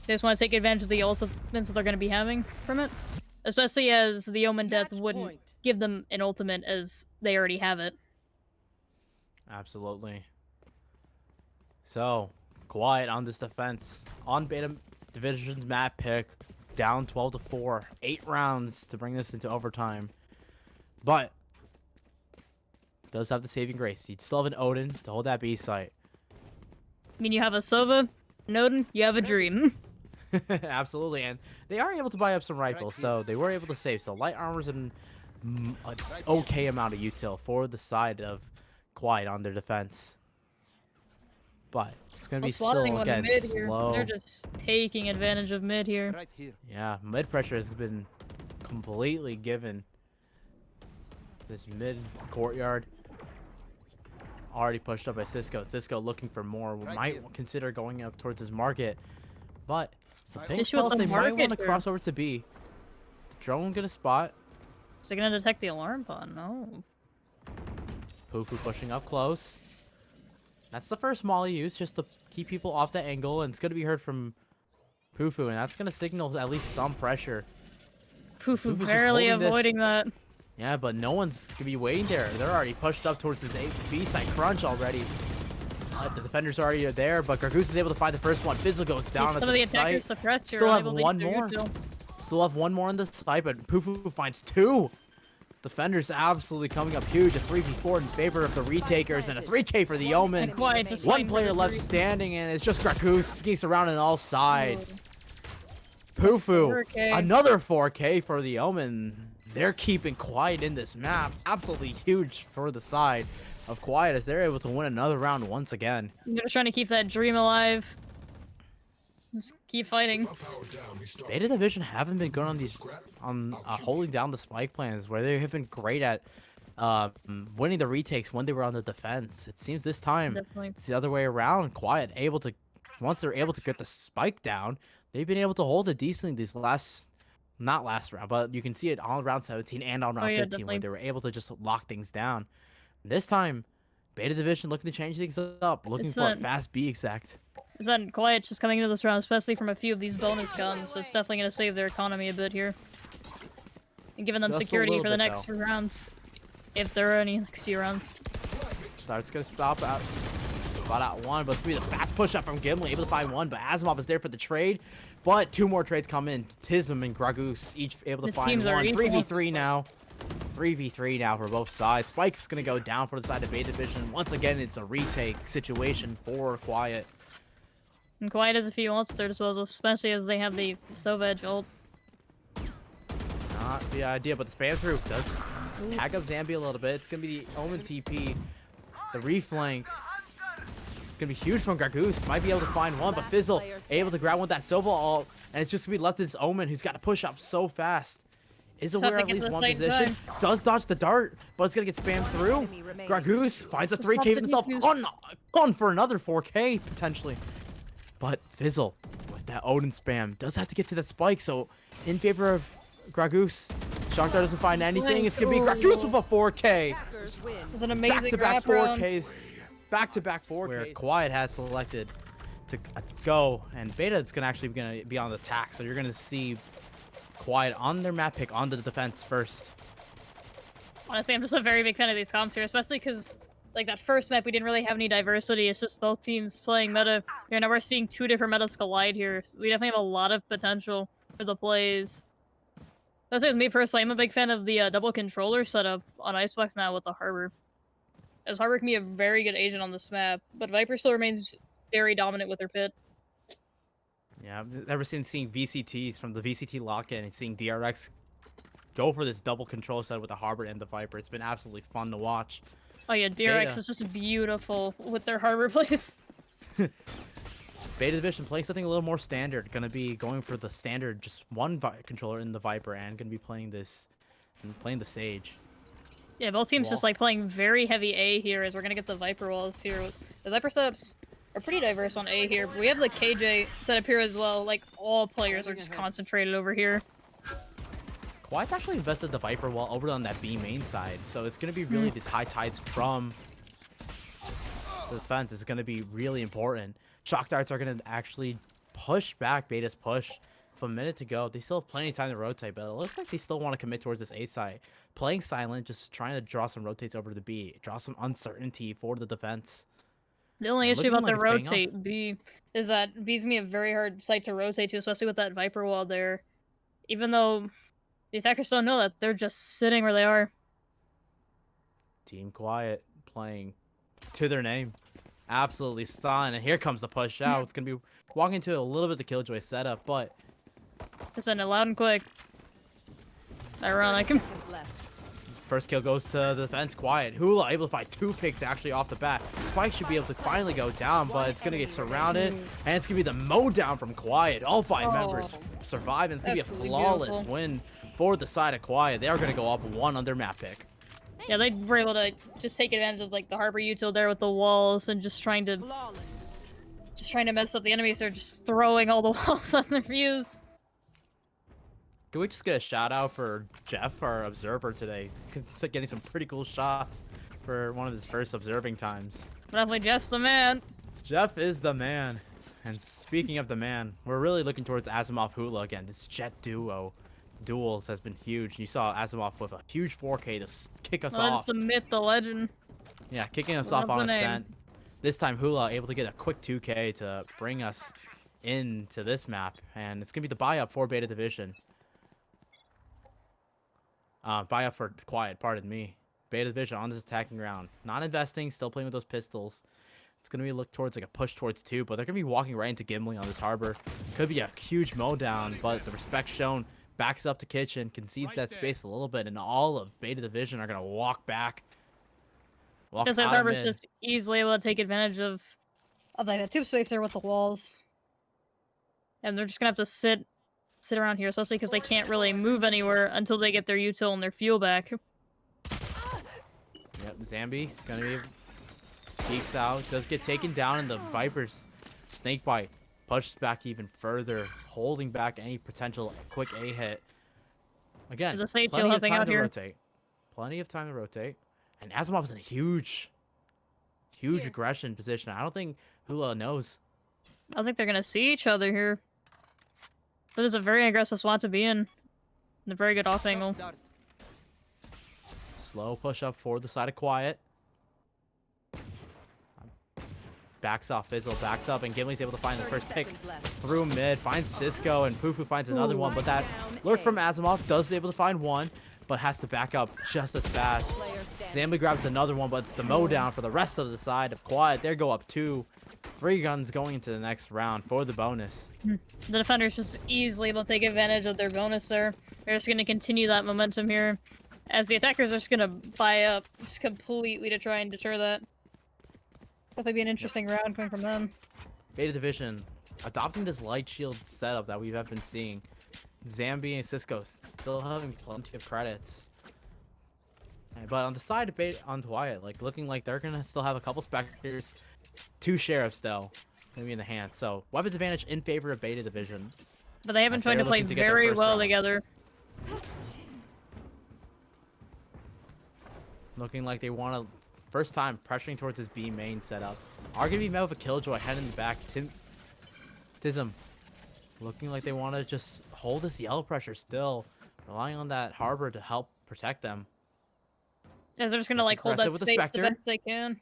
S2: They just want to take advantage of the ultimates that they're going to be having from it. Especially as the Omen Death wouldn't give them an ultimate as they already have it.
S1: Absolutely. So, Quiet on this defense. On Beta Division's map pick. Down 12-4. 8 rounds to bring this into overtime. But, does have the saving grace. You still have an Odin to hold that B site.
S2: I mean, you have a Sova, an Odin, you have a Dream.
S1: Absolutely, and they are able to buy up some rifles, so they were able to save. So light armor's an okay amount of util for the side of Quiet on their defense. But it's gonna be still again
S2: mid here.
S1: slow.
S2: They're just taking advantage of mid here.
S3: Right here.
S1: Yeah, mid pressure has been completely given. This mid courtyard already pushed up by Cisco. Cisco looking for more.
S3: Right
S1: Might
S3: here.
S1: consider going up towards his market, but some things
S2: Issue
S1: tell
S2: with
S1: us
S2: the
S1: they might
S2: market
S1: want to
S2: here.
S1: cross over to B. The drone gonna spot.
S2: Is it gonna detect the alarm button? No.
S1: Pufu pushing up close. That's the first molly use, just to keep people off the angle, and it's gonna be heard from Pufu, and that's gonna signal at least some pressure.
S2: Pufu
S1: just
S2: barely
S1: holding this.
S2: avoiding that.
S1: Yeah, but no one's gonna be waiting there. They're already pushed up towards this B side crunch already. The defenders are already there, but Gargoose is able to find the first one. Fizzle goes down
S2: Some
S1: at
S2: of the
S1: the
S2: attackers
S1: site.
S2: suppressed here.
S1: Still have
S2: unable to
S1: one
S2: get their
S1: more.
S2: util.
S1: Still have one more on the side, but Pufu finds 2. Defenders absolutely coming up huge. A 3v4 in favor of the retakers and a 3k for the Omen.
S2: And Quiet just
S1: One
S2: fighting for
S1: player
S2: the
S1: left
S2: three.
S1: standing, and it's just Gragoose being surrounded on all sides. Pufu,
S2: 4K.
S1: another 4k for the Omen. They're keeping Quiet in this map. Absolutely huge for the side of Quiet as they're able to win another round once again.
S2: They're just trying to keep that dream alive. Just keep fighting.
S1: Beta Division haven't been good on these holding down the spike plans, where they have been great at winning the retakes when they were on the defense. It seems this time
S2: Definitely.
S1: it's the other way around. Quiet able to, once they're able to get the spike down, they've been able to hold it decently these not last round, but you can see it on round 17 and on round 15
S2: definitely.
S1: where they were able to just lock things down. This time, Beta Division looking to change things up, looking
S2: It's
S1: for a
S2: not-
S1: fast B exact.
S2: Is that Quiet just coming into this round, especially from a few of these bonus guns, so it's definitely going to save their economy a bit here. And giving them
S1: Just a
S2: security
S1: little
S2: for the
S1: bit,
S2: next few rounds. If there are any next few rounds.
S1: Dart's gonna spot out one, but it's gonna be the fast push up from Gimli, able to find one, but Asimov is there for the trade. But 2 more trades come in. Tism and Gragoose each able to
S2: The
S1: find
S2: teams are
S1: one.
S2: equal.
S1: 3v3 now. 3v3 now for both sides. Spike's gonna go down for the side of Beta Division. Once again, it's a retake situation for Quiet.
S2: And Quiet has a few ults at their disposal, especially as they have the Sova Edge ult.
S1: Not the idea, but the spam through does tag up Zambi a little bit. It's gonna be the Omen TP. The reflank It's gonna be huge from Gargoose. Might be able to find one, but Fizzle able to grab one with that Sova ult, and it's just gonna be left to this Omen who's got to push up so fast. Is aware of at least one position. Does dodge the dart, but it's gonna get spammed through. Gargoose finds a 3K himself. On for another 4K potentially. But Fizzle with that Odin spam does have to get to that spike, so in favor of Gargoose. Shock Dart doesn't find anything. It's gonna be Gargoose with a 4K.
S2: It was an amazing
S1: back-to-back
S2: wrap
S1: 4Ks. Back-to-back 4Ks. Where Quiet has selected to go, and Beta is actually gonna be on the attack, so you're gonna see Quiet on their map pick on the defense first.
S2: Honestly, I'm just a very big fan of these comps here, especially because like that first map we didn't really have any diversity. It's just both teams playing meta. Here now we're seeing two different metas collide here. So we definitely have a lot of potential for the plays. That's with me personally. I'm a big fan of the double controller setup on Icebox now with the Harbor. As Harbor can be a very good agent on this map, but Viper still remains very dominant with her pit.
S1: Yeah, I've never seeing VCTs from the VCT lock-in and seeing DRX go for this double control set with the Harbor and the Viper. It's been absolutely fun to watch.
S2: Oh yeah, DRX is just beautiful with their Harbor plays.
S1: Beta Division playing something a little more standard. Gonna be going for the standard, just one controller in the Viper, and gonna be playing this, playing the Sage.
S2: Yeah, both teams just like playing very heavy A here, as we're gonna get the Viper walls here. The Viper setups are pretty diverse on A here, but we have the KJ setup here as well. Like all players are just concentrated over here.
S1: Quiet's actually invested the Viper wall over on that B main side, so it's gonna be really these high tides from the defense. It's gonna be really important. Shock darts are gonna actually push back Beta's push. With a minute to go, they still have plenty of time to rotate, but it looks like they still want to commit towards this A side. Playing silent, just trying to draw some rotates over to B, draw some uncertainty for the defense.
S2: The only issue about the rotate B is that B's gonna be a very hard site to rotate to, especially with that Viper wall there. Even though the attackers don't know that, they're just sitting where they are.
S1: Team Quiet playing to their name. Absolutely stunned, and here comes the push out. It's gonna be walking into a little bit of the Killjoy setup, but
S2: just send it loud and quick. Ironic.
S1: First kill goes to the defense. Quiet. Hula able to find 2 picks actually off the bat. Spike should be able to finally go down, but it's gonna get surrounded, and it's gonna be the mow down from Quiet. All 5 members survive, and it's gonna be a flawless win for the side of Quiet. They are gonna go up 1 on their map pick.
S2: Yeah, they were able to just take advantage of like the Harbor util there with the walls and just trying to mess up the enemies. They're just throwing all the walls on their views.
S1: Can we just get a shout out for Jeff, our observer today? Getting some pretty cool shots for one of his first observing times.
S2: Definitely Jeff's the man.
S1: Jeff is the man. And speaking of the man, we're really looking towards Asimov Hula again. This Jet duels has been huge. You saw Asimov with a huge 4K to kick us off.
S2: That's the myth, the legend.
S1: Yeah, kicking us off on Ascent. This time Hula able to get a quick 2K to bring us into this map. And it's going to be the buy-up for Beta Division. Buy up for Quiet, pardon me. Beta Division on this attacking round. Not investing, still playing with those pistols. It's going to be a look towards like a push towards 2, but they're going to be walking right into Gimli on this Harbor. Could be a huge mow down, but the respect shown backs up to Kitchen, concedes that space a little bit, and all of Beta Division are going to walk back.
S2: Just like Harbor's just easily able to take advantage of like that tube spacer with the walls. And they're just going to have to sit around here, especially because they can't really move anywhere until they get their util and their fuel back.
S1: Yep, Zambi gonna be peeks out, does get taken down, and the Viper's snakebite pushes back even further, holding back any potential quick A hit. Again,
S2: the Sage
S1: plenty of
S2: helping
S1: time
S2: out
S1: to
S2: here.
S1: rotate. Plenty of time to rotate. And Asimov's in a huge aggression position. I don't think Hula knows.
S2: I don't think they're gonna see each other here. That is a very aggressive spot to be in. And a very good off angle.
S1: Slow push up for the side of Quiet. Backs off, Fizzle backs up, and Gimli's able to find the first pick through mid. Finds Cisco, and Pufu finds another one, but that lurk from Asimov does able to find one, but has to back up just as fast. Zambi grabs another one, but it's the mow down for the rest of the side of Quiet. They go up 2. 3 guns going into the next round for the bonus.
S2: The defender's just easily able to take advantage of their bonus there. They're just going to continue that momentum here, as the attackers are just going to buy up just completely to try and deter that. Definitely be an interesting round coming from them.
S1: Beta Division adopting this light shield setup that we have been seeing. Zambi and Cisco still having plenty of credits. But on the side of Beta, on Wyatt, like looking like they're gonna still have a couple Specters, 2 Sheriffs though, maybe in the hand. So weapons advantage in favor of Beta Division.
S2: But they have been trying to play very well together.
S1: Looking like they want to, first time pressuring towards his B main setup. Are gonna be met with a Killjoy head in the back. Tism looking like they want to just hold this yellow pressure still, relying on that Harbor to help protect them.
S2: As they're just gonna like hold that space the best they can.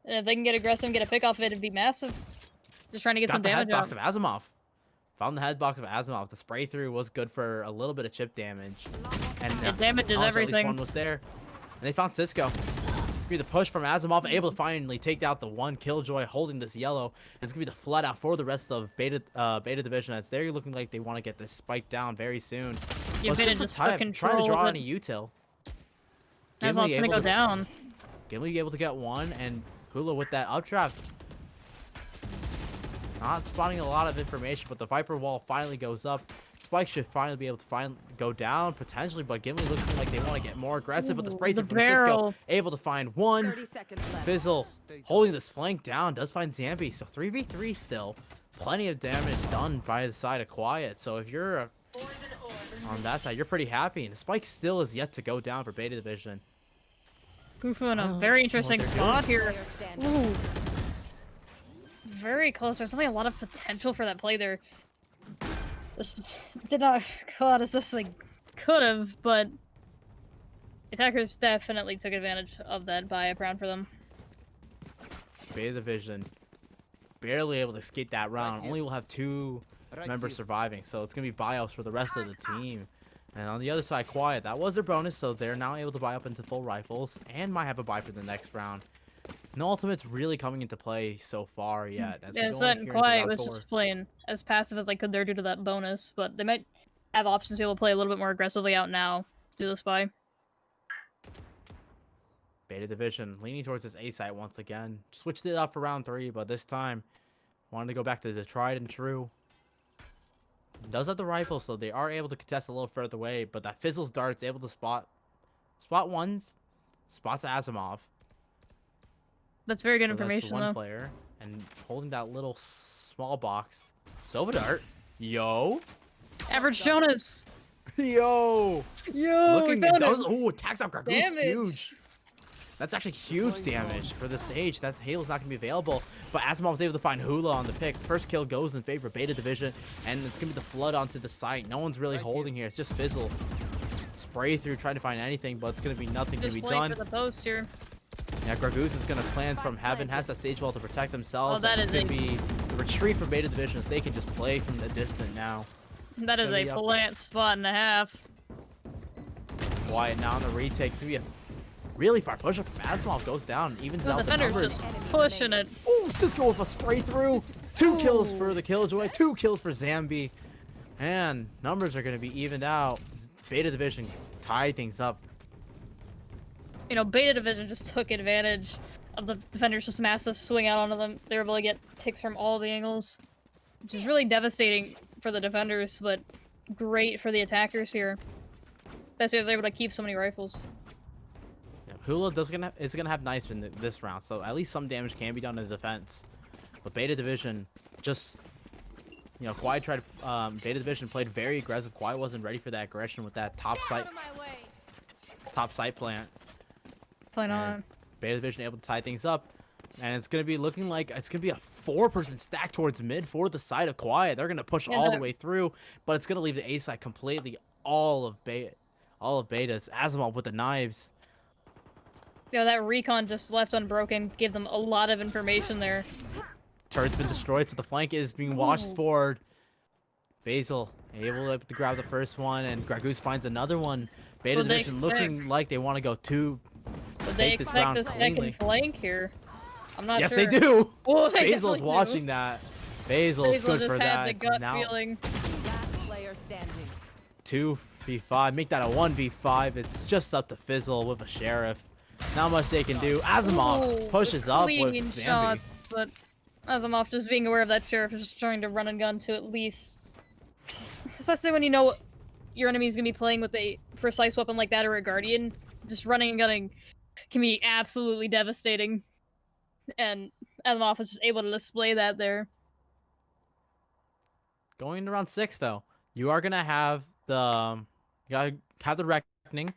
S2: And if they can get aggressive and get a pick off of it, it'd be massive. Just trying to get some damage out.
S1: Got the headbox of Asimov. Found the headbox of Asimov. The spray through was good for a little bit of chip damage. And
S2: it damages everything.
S1: One was there. And they found Cisco. It's gonna be the push from Asimov, able to finally take out the 1 Killjoy holding this yellow. And it's gonna be the flood out for the rest of Beta Division. As they're looking like they want to get this spike down very soon.
S2: Yeah, Beta just took control.
S1: Trying to draw any util.
S2: Asimov's gonna go down.
S1: Gimli able to get one, and Hula with that updraft. Not spotting a lot of information, but the Viper wall finally goes up. Spike should finally be able to go down potentially, but Gimli looking like they want to get more aggressive. But the spray through from Cisco able to find one. Fizzle holding this flank down does find Zambi, so 3v3 still. Plenty of damage done by the side of Quiet. So if you're on that side, you're pretty happy. And the spike still is yet to go down for Beta Division.
S2: Fufu in a very interesting spot here. Ooh. Very close. There's definitely a lot of potential for that play there. This did not go out as best as they could have, but attackers definitely took advantage of that buy-up round for them.
S1: Beta Division barely able to skate that round. Only will have 2 members surviving, so it's gonna be buy-ups for the rest of the team. And on the other side, Quiet, that was their bonus, so they're now able to buy up into full rifles and might have a buy for the next round. No ultimates really coming into play so far yet.
S2: Yeah, so Quiet was just playing as passive as they could there due to that bonus, but they might have options to be able to play a little bit more aggressively out now due to the spy.
S1: Beta Division leaning towards this A site once again. Switched it up for round 3, but this time wanted to go back to the tried and true. Does have the rifle, so they are able to contest a little further away, but that Fizzle's dart's able to spot ones, spots Asimov.
S2: That's very good information,
S1: that's one player, and holding that little small box. Sova dart, yo.
S2: Average Jonas.
S1: Yo.
S2: Looking
S1: at those. Oh, attacks up Gargoose, huge. That's actually huge damage for the stage. That Halo's not going to be available. But Asimov was able to find Hula on the pick. First kill goes in favor of Beta Division. And it's going to be the flood onto the site. No one's really holding here. It's just Fizzle. Spray through, trying to find anything, but it's going to be nothing to be done.
S2: For the post here.
S1: Yeah, Gargoose is going to plant from heaven. Has that stage wall to protect themselves.
S2: Oh, that is
S1: going to be the retreat for Beta Division. If they can just play from the distant now.
S2: That is a plant spot and a half.
S1: Wyatt now on the retake. It's going to be a really far push up from Asimov, goes down, evens out the numbers.
S2: Just pushing it.
S1: Oh, Cisco with a spray through. 2 kills for the Killjoy, 2 kills for Zambi. And numbers are going to be evened out. Beta Division tied things up.
S2: You know, Beta Division just took advantage of the defenders' just massive swing out onto them. They were able to get picks from all the angles, which is really devastating for the defenders, but great for the attackers here. Especially as they're able to keep so many rifles.
S1: Hula is gonna have knives in this round, so at least some damage can be done in the defense. But Beta Division just, you know, Quiet tried. Beta Division played very aggressive. Quiet wasn't ready for that aggression with that top site plant.
S2: Playing on.
S1: Beta Division able to tie things up, and it's gonna be looking like it's gonna be a 4-person stack towards mid for the side of Quiet. They're gonna push all the way through, but it's gonna leave the A side completely all of Beta's. Asimov with the knives.
S2: Yeah, that recon just left unbroken. Give them a lot of information there.
S1: Turret's been destroyed, so the flank is being washed forward. Basil able to grab the first one, and Gargoose finds another one. Beta Division looking like they want to go to
S2: they expect the second flank here. I'm not sure.
S1: Yes, they do.
S2: Oh,
S1: Basil's watching that. Basil's good
S2: just
S1: for
S2: had
S1: that.
S2: The gut feeling.
S1: 2v5. Make that a 1v5. It's just up to Fizzle with a Sheriff. Not much they can do. Asimov
S2: Ooh,
S1: pushes up with
S2: clean
S1: Bambi.
S2: shots, but Asimov just being aware of that sheriff is just trying to run and gun to at least, especially when you know your enemy's gonna be playing with a precise weapon like that or a guardian. Just running and gunning can be absolutely devastating, and Asimov is just able to display that there.
S1: Going into round 6, though, you are gonna have the reckoning,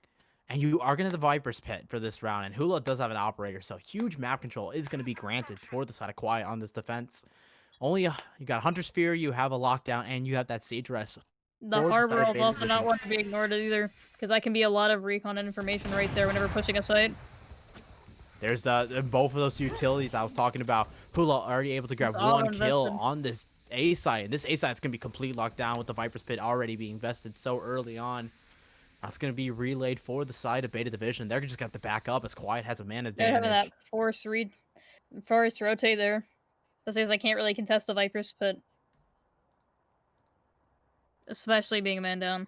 S1: and you are gonna have the Viper's Pit for this round. And Hula does have an operator, so huge map control is gonna be granted for the side of Quiet on this defense. Only you got Hunter's Fear, you have a lockdown, and you have that Sage Rest.
S2: The
S1: Forward
S2: harbor
S1: side
S2: is
S1: beta
S2: also not
S1: division.
S2: one to be ignored either, because that can be a lot of recon and information right there whenever pushing a site.
S1: There's both of those utilities I was talking about. Hula already able to grab
S2: It's all
S1: one kill
S2: invested.
S1: on this A site. And this A site is gonna be complete lockdown with the Viper's Pit already being vested so early on. That's gonna be relayed for the side of Beta Division. They're just got to back up as Quiet has a man
S2: They're
S1: advantage.
S2: having that force rotate there. That says I can't really contest the Viper's Pit. Especially being a man down.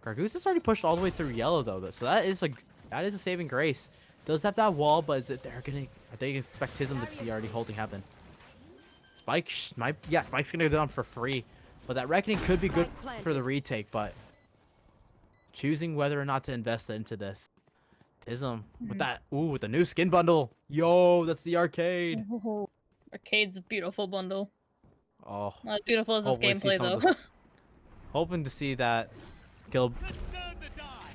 S1: Gargoose has already pushed all the way through yellow though, so that is a saving grace. Does have that wall, but are they expect Tism to be already holding heaven? Spike's gonna go down for free, but that reckoning could be good for the retake. But choosing whether or not to invest into this, Tism with that with the new skin bundle. Yo, that's the arcade.
S2: Ooh, Arcade's a beautiful bundle.
S1: Oh,
S2: Not as beautiful as this
S1: hopefully see
S2: gameplay
S1: some of
S2: though.
S1: those- hoping to see that kill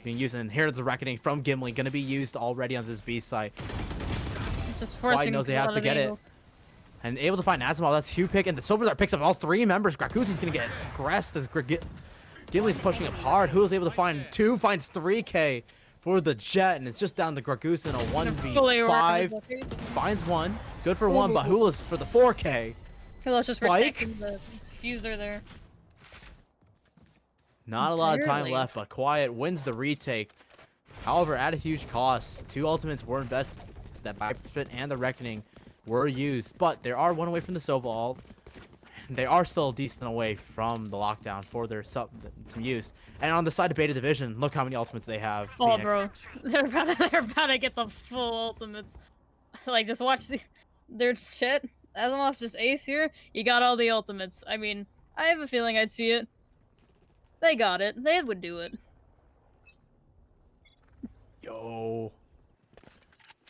S1: being used. And here's the reckoning from Gimli, gonna be used already on this B site.
S2: Just
S1: Quiet
S2: forcing
S1: knows they
S2: a
S1: have
S2: lot
S1: to
S2: of
S1: get it.
S2: angles.
S1: And able to find Asimov. That's Hugh pick, and the Silver Dart picks up all 3 members. Gragoose is gonna get aggressed as Gimli's pushing up hard. Who is able to find 2, finds 3K for the Jet, and it's just down to Gragoose in a
S2: Fully
S1: 1v5.
S2: organized.
S1: Finds 1, good for 1, but Hula's for the 4K.
S2: Hula's just
S1: Spike.
S2: protecting the diffuser there.
S1: Not a lot of time
S2: Barely.
S1: left, but Quiet wins the retake. However, at a huge cost. 2 ultimates were invested. That Viper Spit and the Reckoning were used, but they are 1 away from the Sova ult. They are still a decent away from the lockdown for their some use. And on the side of Beta Division, look how many ultimates they have.
S2: Oh,
S1: Phoenix.
S2: bro. They're about to get the full ultimates. Like, just watch their shit. Asimov's just ace here. You got all the ultimates. I mean, I have a feeling I'd see it. They got it. They would do it.
S1: Yo.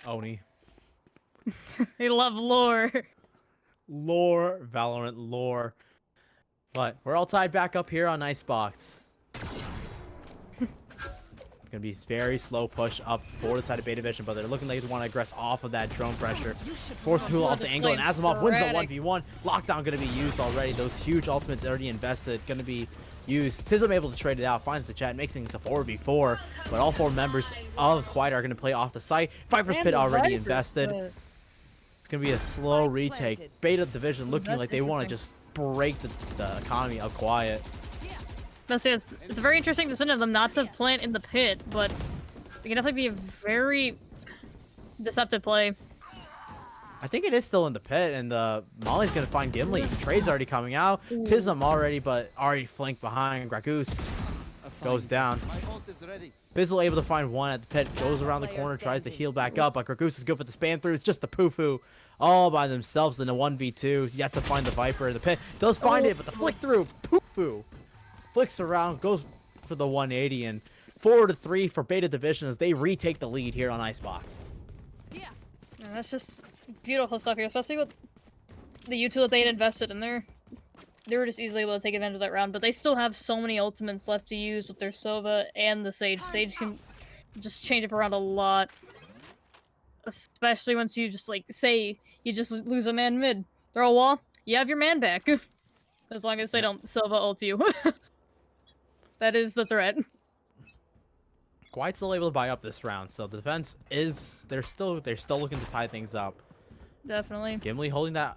S1: Oni.
S2: They love lore.
S1: Lore. Valorant lore. But we're all tied back up here on Icebox. It's gonna be very slow push up for the side of Beta Division, but they're looking like they want to aggress off of that drone pressure. Force Hula off the angle, and Asimov wins the 1v1. Lockdown gonna be used already. Those huge ultimates already invested, gonna be used. Tism able to trade it out, finds the chat, makes things a 4v4. But all 4 members of Quiet are gonna play off the site. Viper's Pit already invested. It's gonna be a slow retake. Beta Division looking
S2: That's
S1: like they want to
S2: interesting.
S1: just break the economy of Quiet.
S2: It's a very interesting decision of them not to plant in the pit, but it can definitely be a very deceptive play.
S1: I think it is still in the pit, and Molly's gonna find Gimli. Trade's already coming out. Tism already, but already flanked behind. Gragoose goes down. Bizzle able to find 1 at the pit, goes around the corner, tries to heal back up, but Gragoose is good for the spam through. It's just the Poofu all by themselves in a 1v2. Yet to find the Viper in the pit. Does find it, but the flick through. Poofu flicks around, goes for the 180, and 4-3 for Beta Division as they retake the lead here on Icebox.
S2: Yeah, that's just beautiful stuff here, especially with the util that they had invested in there. They were just easily able to take advantage of that round, but they still have so many ultimates left to use with their Sova and the Sage. Sage can just change up around a lot. Especially once you just, like, say you just lose a man mid. Throw a wall, you have your man back. As long as they don't Sova ult you. That is the threat.
S1: Quiet's still able to buy up this round, so the defense is they're still looking to tie things up.
S2: Definitely.
S1: Gimli holding that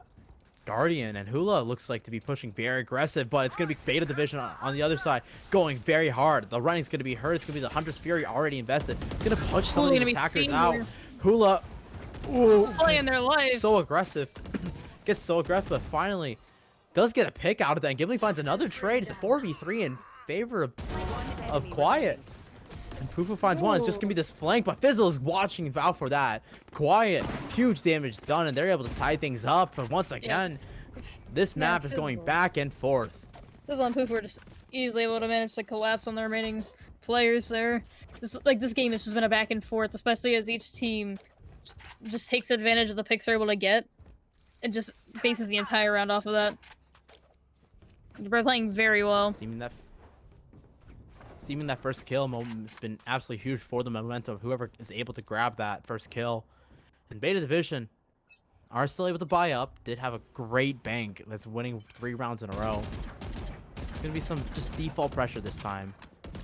S1: Guardian, and Hula looks like to be pushing very aggressive, but it's gonna be Beta Division on the other side going very hard. The running's gonna be hurt. It's gonna be the Hunter's Fury already invested. It's gonna push some of
S2: Hula
S1: these
S2: gonna be
S1: attackers
S2: seen
S1: out.
S2: here.
S1: Hula,
S2: Just playing their life.
S1: so aggressive, gets so aggressive, but finally does get a pick out of that. And Gimli finds another trade. It's a 4v3 in favor of Quiet. And Fufu finds one. It's just gonna be this flank, but Fizzle is watching Val for that. Quiet, huge damage done, and they're able to tie things up. But once again, this map is going back and forth.
S2: Fizzle and Fufu are just easily able to manage to collapse on the remaining players there. This game has just been a back and forth, especially as each team just takes advantage of the picks they're able to get and just bases the entire round off of that. They're playing very well.
S1: Seeming that first kill moment has been absolutely huge for the momentum of whoever is able to grab that first kill. And Beta Division are still able to buy up. Did have a great bank that's winning 3 rounds in a row. It's gonna be some just default pressure this time.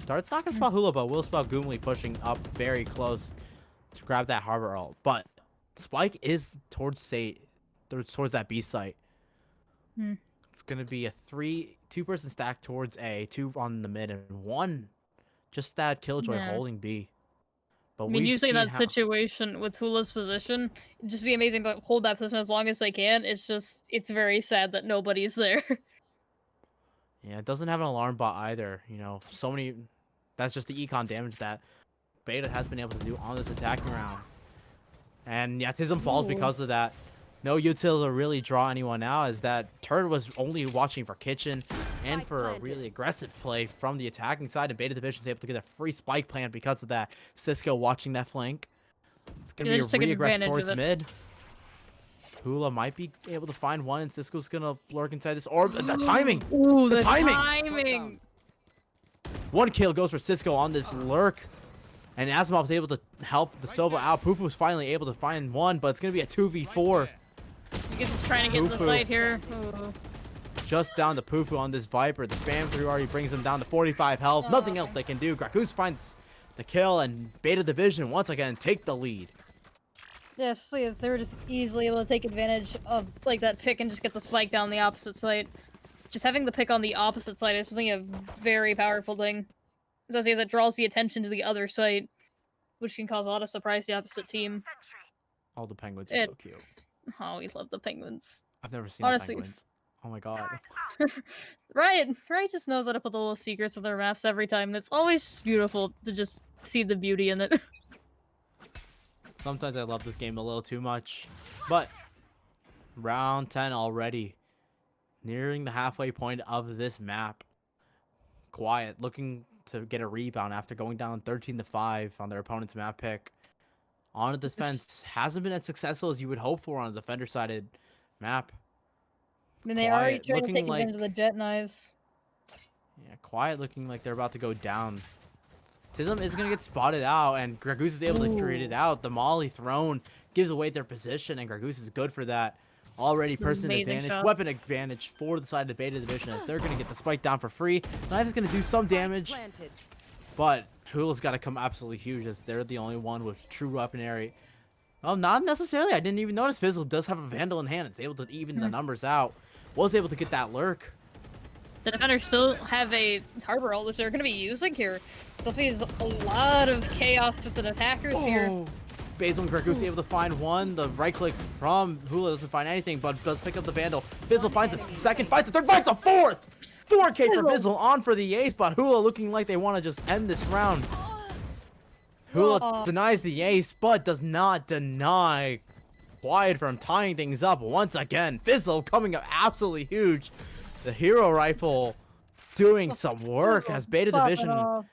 S1: Dart's not gonna spot Hula, but will spot Goomly pushing up very close to grab that harbor ult. But Spike is towards that B site. It's gonna be a 2-person stack towards A, 2 on the mid, and 1 just that Killjoy holding B. But
S2: I mean, usually in that situation with Hula's position, it'd just be amazing to hold that position as long as they can. It's very sad that nobody's there.
S1: Yeah, it doesn't have an alarm bot either. You know, so many. That's just the econ damage that Beta has been able to do on this attacking round. And yeah, Tism falls because of that. No util to really draw anyone out, as that Turd was only watching for Kitchen and for a really aggressive play from the attacking side, and Beta Division is able to get a free spike plant because of that. Cisco watching that flank. It's going to be a re-aggress towards mid. Hula might be able to find one, and Cisco's going to lurk inside this orb. The timing!
S2: Ooh,
S1: the timing! 1 kill goes for Cisco on this lurk. And Asimov's able to help the Sova out. Pufu was finally able to find one, but it's going to be a 2v4.
S2: I guess he's trying to get to the site here. Ooh.
S1: Just down to Pufu on this Viper. The spam through already brings him down to 45 health. Nothing else they can do. Grakus finds the kill, and Beta Division once again take the lead.
S2: Yeah, especially as they were just easily able to take advantage of like that pick and just get the spike down the opposite side. Just having the pick on the opposite side is something a very powerful thing. Especially as it draws the attention to the other side, which can cause a lot of surprise to the opposite team.
S1: All the penguins are so cute.
S2: Oh, we love the penguins.
S1: I've never seen the penguins. Oh my god.
S2: Riot just knows how to put the little secrets in their maps every time, and it's always just beautiful to just see the beauty in it.
S1: Sometimes I love this game a little too much. But round 10 already. Nearing the halfway point of this map. Quiet, looking to get a rebound after going down 13-5 on their opponent's map pick. On a defense hasn't been as successful as you would hope for on a defender-sided map.
S2: I mean, they already tried to take advantage of the jet knives.
S1: Yeah, Quiet looking like they're about to go down. Tism is going to get spotted out, and Gragus is able to trade it out. The Molly thrown gives away their position, and Gragus is good for that. Already person advantage, weapon advantage for the side of the Beta Division, as they're going to get the spike down for free. Knives is going to do some damage, but Hula's got to come absolutely huge, as they're the only one with true weaponry. Well, not necessarily. I didn't even notice Fizzle does have a Vandal in hand. It's able to even the numbers out. Was able to get that lurk.
S2: The defenders still have a harbor ult, which they're going to be using here. So there's a lot of chaos with the attackers here.
S1: Basil and Gragus able to find one. The right click from Hula doesn't find anything, but does pick up the Vandal. Fizzle finds a second, finds a third, finds a fourth! 4K for Fizzle on for the ace, but Hula looking like they want to just end this round. Hula denies the ace, but does not deny Quiet from tying things up once again. Fizzle coming up absolutely huge. The hero rifle doing some work as Beta Division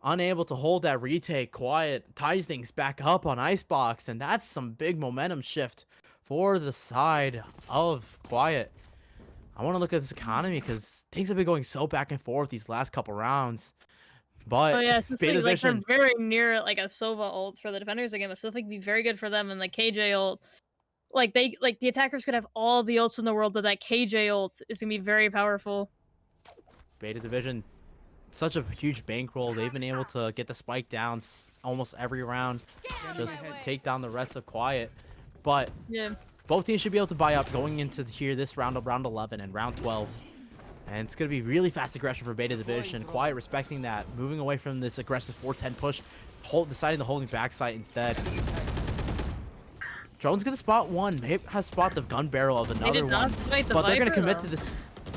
S1: unable to hold that retake. Quiet ties things back up on Icebox, and that's some big momentum shift for the side of Quiet. I want to look at this economy because things have been going so back and forth these last couple rounds. But
S2: Beta Division, they're very near like a Sova ult for the defenders again, which I think would be very good for them. And the KJ ult, the attackers could have all the ults in the world, but that KJ ult is gonna be very powerful.
S1: Beta Division, such a huge bankroll. They've been able to get the spike down almost every round, just take down the rest of Quiet. But both teams should be able to buy up going into this round of round 11 and round 12. And it's going to be really fast aggression for Beta Division. Quiet respecting that, moving away from this aggressive 410 push, deciding to holding backside instead. Drone's going to spot one. They has spot the gun barrel of another one. But they're going to commit to this.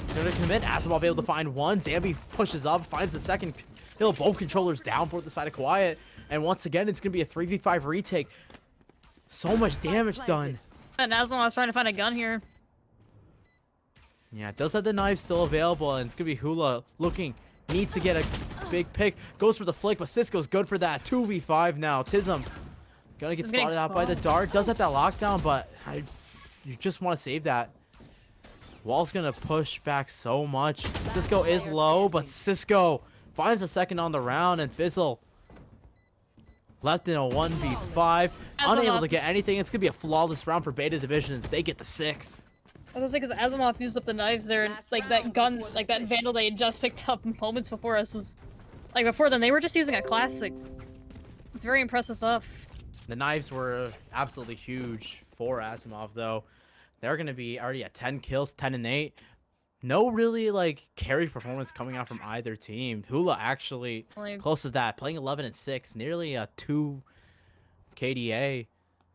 S1: They're going to commit. Asimov able to find one. Zambi pushes up, finds the second. Both controllers down for the side of Quiet. And once again, it's going to be a 3v5 retake. So much damage done.
S2: And Aslan was trying to find a gun here.
S1: Yeah, it does have the knife still available, and it's going to be Hula looking. Needs to get a big pick. Goes for the flick, but Cisco's good for that. 2v5 now. Tism gonna get spotted out by the dart. Does have that lockdown, but you just want to save that. Wall's gonna push back so much. Cisco is low, but Cisco finds a second on the round, and Fizzle left in a 1v5. Unable to get anything. It's gonna be a flawless round for Beta Divisions. They get the 6.
S2: I was like, because Asimov used up the knives there, and like that gun, like that Vandal they had just picked up moments before us was, like before then they were just using a classic. It's very impressive stuff.
S1: The knives were absolutely huge for Asimov, though. They're gonna be already at 10 kills, 10 and 8. No really like carry performance coming out from either team. Hula actually close to that, playing 11 and 6, nearly a 2 KDA.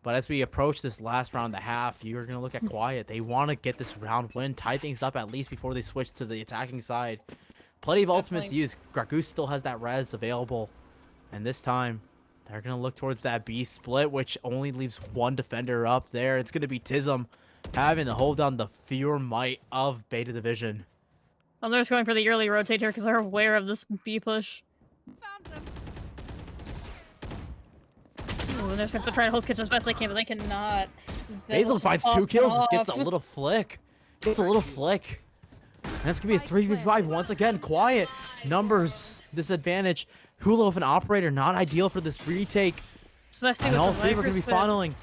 S1: But as we approach this last round, the half, you're going to look at Quiet. They want to get this round win, tie things up at least before they switch to the attacking side. Plenty of ultimates used. Gragoose still has that res available. And this time, they're going to look towards that B split, which only leaves one defender up there. It's going to be Tism having to hold down the pure might of Beta Division.
S2: Well, they're just going for the early rotate here because they're aware of this B push.
S4: Found them.
S2: Ooh, and they're going to try to hold kitchen as best they can, but they cannot.
S1: Basil finds 2 kills, gets a little flick. And that's going to be a 3v5 once again. Quiet. Numbers disadvantage. Hula with an operator, not ideal for this retake.
S2: Especially
S1: and
S2: with
S1: all
S2: the
S1: 3 are going to be
S2: spin.
S1: funneling.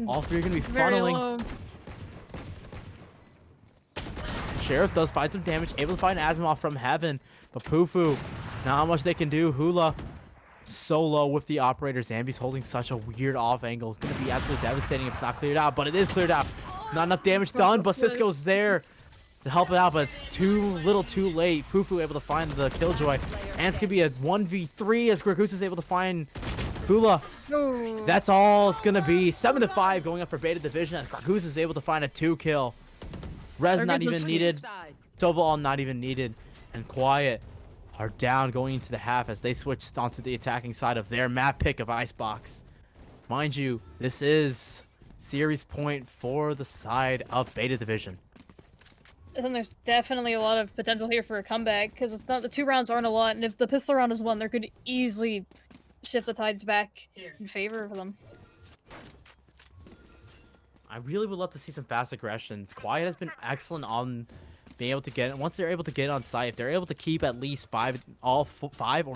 S1: All 3 are going to be
S2: Very
S1: funneling.
S2: low.
S1: Sheriff does find some damage, able to find Asimov from heaven. But Pufu, not how much they can do. Hula solo with the operator. Zambi's holding such a weird off angle. It's going to be absolutely devastating if it's not cleared out, but it is cleared out. Not enough damage done, but Cisco's there to help it out, but it's too little too late. Pufu able to find the killjoy, and it's going to be a 1v3 as Gragoose is able to find Hula.
S2: Ooh.
S1: That's all it's going to be. 7-5 going up for Beta Division as Gragoose is able to find a 2 kill. Res not even needed. Stovall not even needed. And Quiet are down going into the half as they switched onto the attacking side of their map pick of Icebox. Mind you, this is series point for the side of Beta Division.
S2: I think there's definitely a lot of potential here for a comeback because it's not the 2 rounds aren't a lot, and if the pistol round is won, there could easily shift the tides back in favor of them.
S1: I really would love to see some fast aggressions. Quiet has been excellent on being able to get, once they're able to get on site, if they're able to keep at least 5 or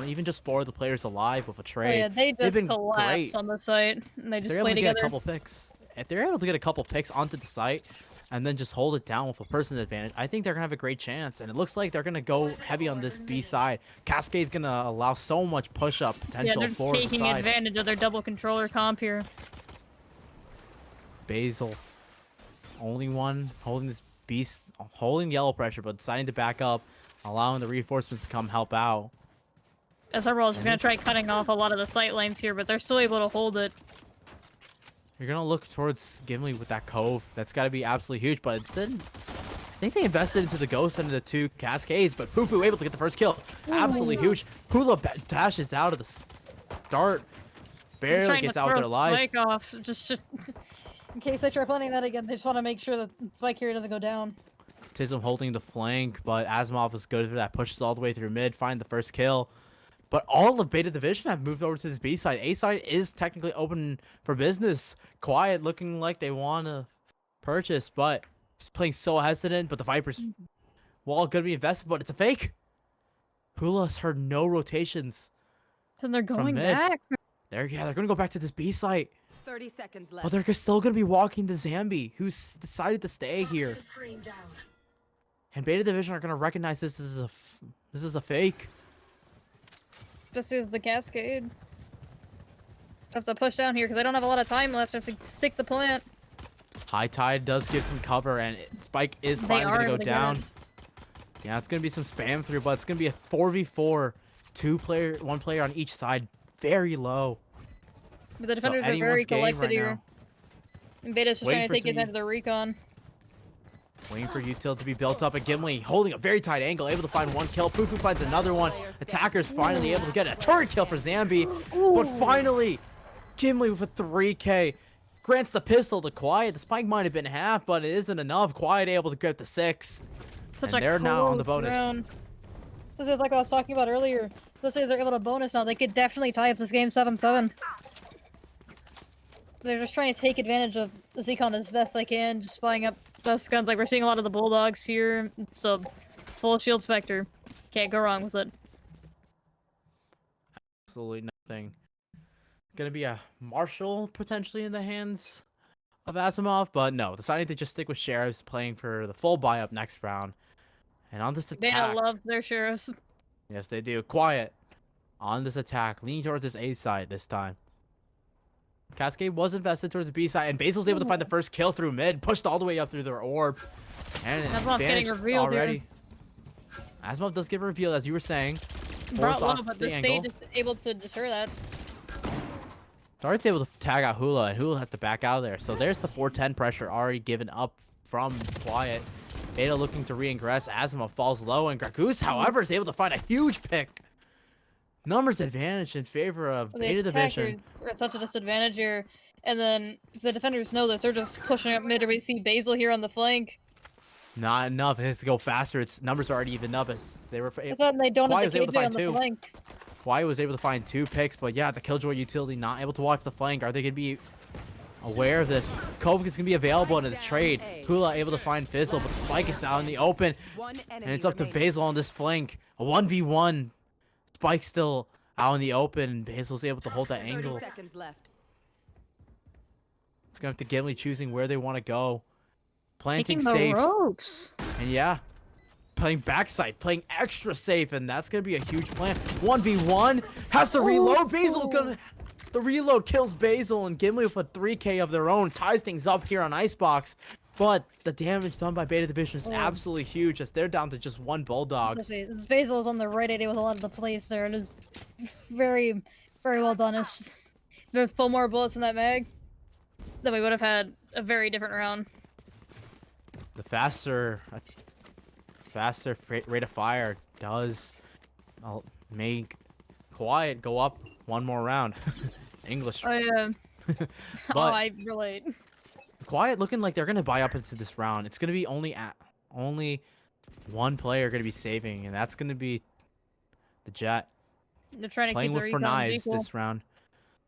S1: even just 4 of the players alive with a trade.
S2: Oh yeah, they
S1: they've
S2: just
S1: been
S2: collapse
S1: great.
S2: on the site, and they just
S1: They're
S2: play
S1: able to
S2: together.
S1: get a couple picks. If they're able to get a couple picks onto the site and then just hold it down with a person's advantage, I think they're going to have a great chance. And it looks like they're going to go heavy on this B side. Cascade's going to allow so much push-up potential
S2: Yeah, they're just
S1: for the
S2: taking
S1: side.
S2: advantage of their double controller comp here.
S1: Basil, only one holding this beast, holding yellow pressure, but deciding to back up, allowing the reinforcements to come help out.
S2: SRL is just going to try cutting off a lot of the sight lanes here, but they're still able to hold it.
S1: You're going to look towards Gimli with that cove. That's got to be absolutely huge, but it's in... I think they invested into the Ghost and the 2 Cascades, but Pufu able to get the first kill. Absolutely huge. Hula dashes out of the start. Barely gets out there alive.
S2: Spike off. Just in case they try planning that again, they just want to make sure that Spike here doesn't go down.
S1: Tism holding the flank, but Asimov is good for that. Pushes all the way through mid, find the first kill. But all of Beta Division have moved over to this B side. A side is technically open for business. Quiet looking like they want to purchase, but just playing so hesitant. But the Vipers wall going to be invested, but it's a fake. Hula's heard no rotations.
S2: So they're going
S1: mid.
S2: back.
S1: They're going to go back to this B site.
S4: 30 seconds left.
S1: But they're still going to be walking to Zambi, who's decided to stay here. And Beta Division are going to recognize this is a fake.
S2: This is the Cascade. Have to push down here because I don't have a lot of time left. I have to stick the plant.
S1: High Tide does give some cover, and Spike is finally going to go down. Yeah, it's going to be some spam through, but it's going to be a 4v4. 1 player on each side. Very low.
S2: But the defenders are
S1: anyone's
S2: very
S1: game
S2: collected
S1: right
S2: here.
S1: now.
S2: And Beta's just
S1: Waiting
S2: trying to
S1: for
S2: take
S1: some
S2: advantage of the recon.
S1: Waiting for util to be built up, and Gimli holding a very tight angle, able to find one kill. Pufu finds another one. Attackers finally able to get a turret kill for Zambi. But finally, Gimli with a 3K. Grants the pistol to Quiet. The spike might have been half, but it isn't enough. Quiet able to get the 6.
S2: Such
S1: And
S2: a
S1: they're now on the
S2: close
S1: bonus.
S2: round. This is like what I was talking about earlier. Let's say they're able to bonus now. They could definitely tie up this game 7-7. They're just trying to take advantage of the Zcon as best they can, just buying up best guns. Like we're seeing a lot of the Bulldogs here. It's a full Shield Spectre. Can't go wrong with it.
S1: Absolutely nothing. Gonna be a Marshall potentially in the hands of Asimov, but no, deciding to just stick with Sheriffs, playing for the full buy up next round. And on this
S2: They
S1: attack,
S2: love their sheriffs.
S1: yes they do. Quiet on this attack, leaning towards this A side this time. Cascade was invested towards the B side, and Basil's able to find the first kill through mid, pushed all the way up through their orb. And an
S2: Asimov's getting
S1: advantage
S2: revealed here.
S1: already. Asimov does get revealed, as you were saying.
S2: Brought
S1: Force
S2: low,
S1: off
S2: but
S1: the
S2: the
S1: angle.
S2: Sage is able to deter that.
S1: Dart's able to tag out Hula, and Hula has to back out of there. So there's the 410 pressure already given up from Quiet. Beta looking to re-ingress. Asimov falls low, and Gragoose, however, is able to find a huge pick. Numbers advantage in favor of
S2: The
S1: Beta Division.
S2: attackers are at such a disadvantage here. And then the defenders know this. They're just pushing up mid. We see Basil here on the flank.
S1: Not enough. It has to go faster. Its numbers are already evened up as they were.
S2: It's not they don't
S1: Quiet
S2: have
S1: was
S2: the
S1: able to
S2: KJ on
S1: find
S2: the
S1: two.
S2: flank.
S1: Quiet was able to find 2 picks, but yeah, the Killjoy utility not able to watch the flank. Are they going to be aware of this? Kovac is going to be available in the trade. Hula able to find Fizzle, but Spike is out in the open. And it's up to Basil on this flank. A 1v1. Spike still out in the open, and Basil's able to hold that
S4: 30
S1: angle.
S4: seconds left.
S1: It's going to have to Gimli choosing where they want to go. Planting
S2: Taking the
S1: safe.
S2: ropes.
S1: And yeah, playing backside, playing extra safe, and that's going to be a huge plan. 1v1, has to reload. Basil gonna... The reload kills Basil, and Gimli with a 3K of their own ties things up here on Icebox. But the damage done by Beta Division is absolutely huge, as they're down to just 1 Bulldog.
S2: Let's see. This Basil is on the right idea with a lot of the plays there, and it's very, very well done. It's just, if there were 4 more bullets in that mag, then we would have had a very different round.
S1: The faster rate of fire does make Quiet go up 1 more round. English.
S2: Oh yeah.
S1: But
S2: I relate.
S1: Quiet looking like they're gonna buy up into this round. It's gonna be only 1 player gonna be saving, and that's gonna be the Jet.
S2: They're trying to
S1: Playing
S2: keep
S1: with
S2: their
S1: for
S2: econs
S1: knives
S2: equal.
S1: this round.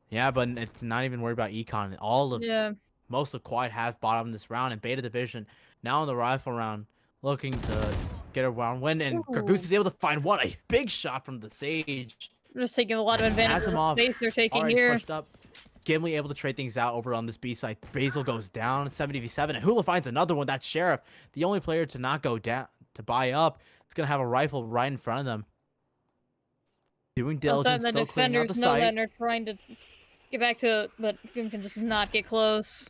S1: Yeah, but it's not even worried about econ.
S2: Yeah.
S1: Most of Quiet have bottom this round, and Beta Division now in the rifle round, looking to get a round win. And Gragoose is able to find what a big shot from the Sage.
S2: They're just taking a lot of advantage of the
S1: Asimov
S2: space they're taking
S1: already
S2: here.
S1: pushed up. Gimli able to trade things out over on this B side. Basil goes down 70v7, and Hula finds another one. That's Sheriff, the only player to not go down to buy up. It's gonna have a rifle right in front of them. Doing diligence,
S2: The
S1: still clearing out the
S2: defenders know that,
S1: site.
S2: and they're trying to get back to it, but Gim can just not get close.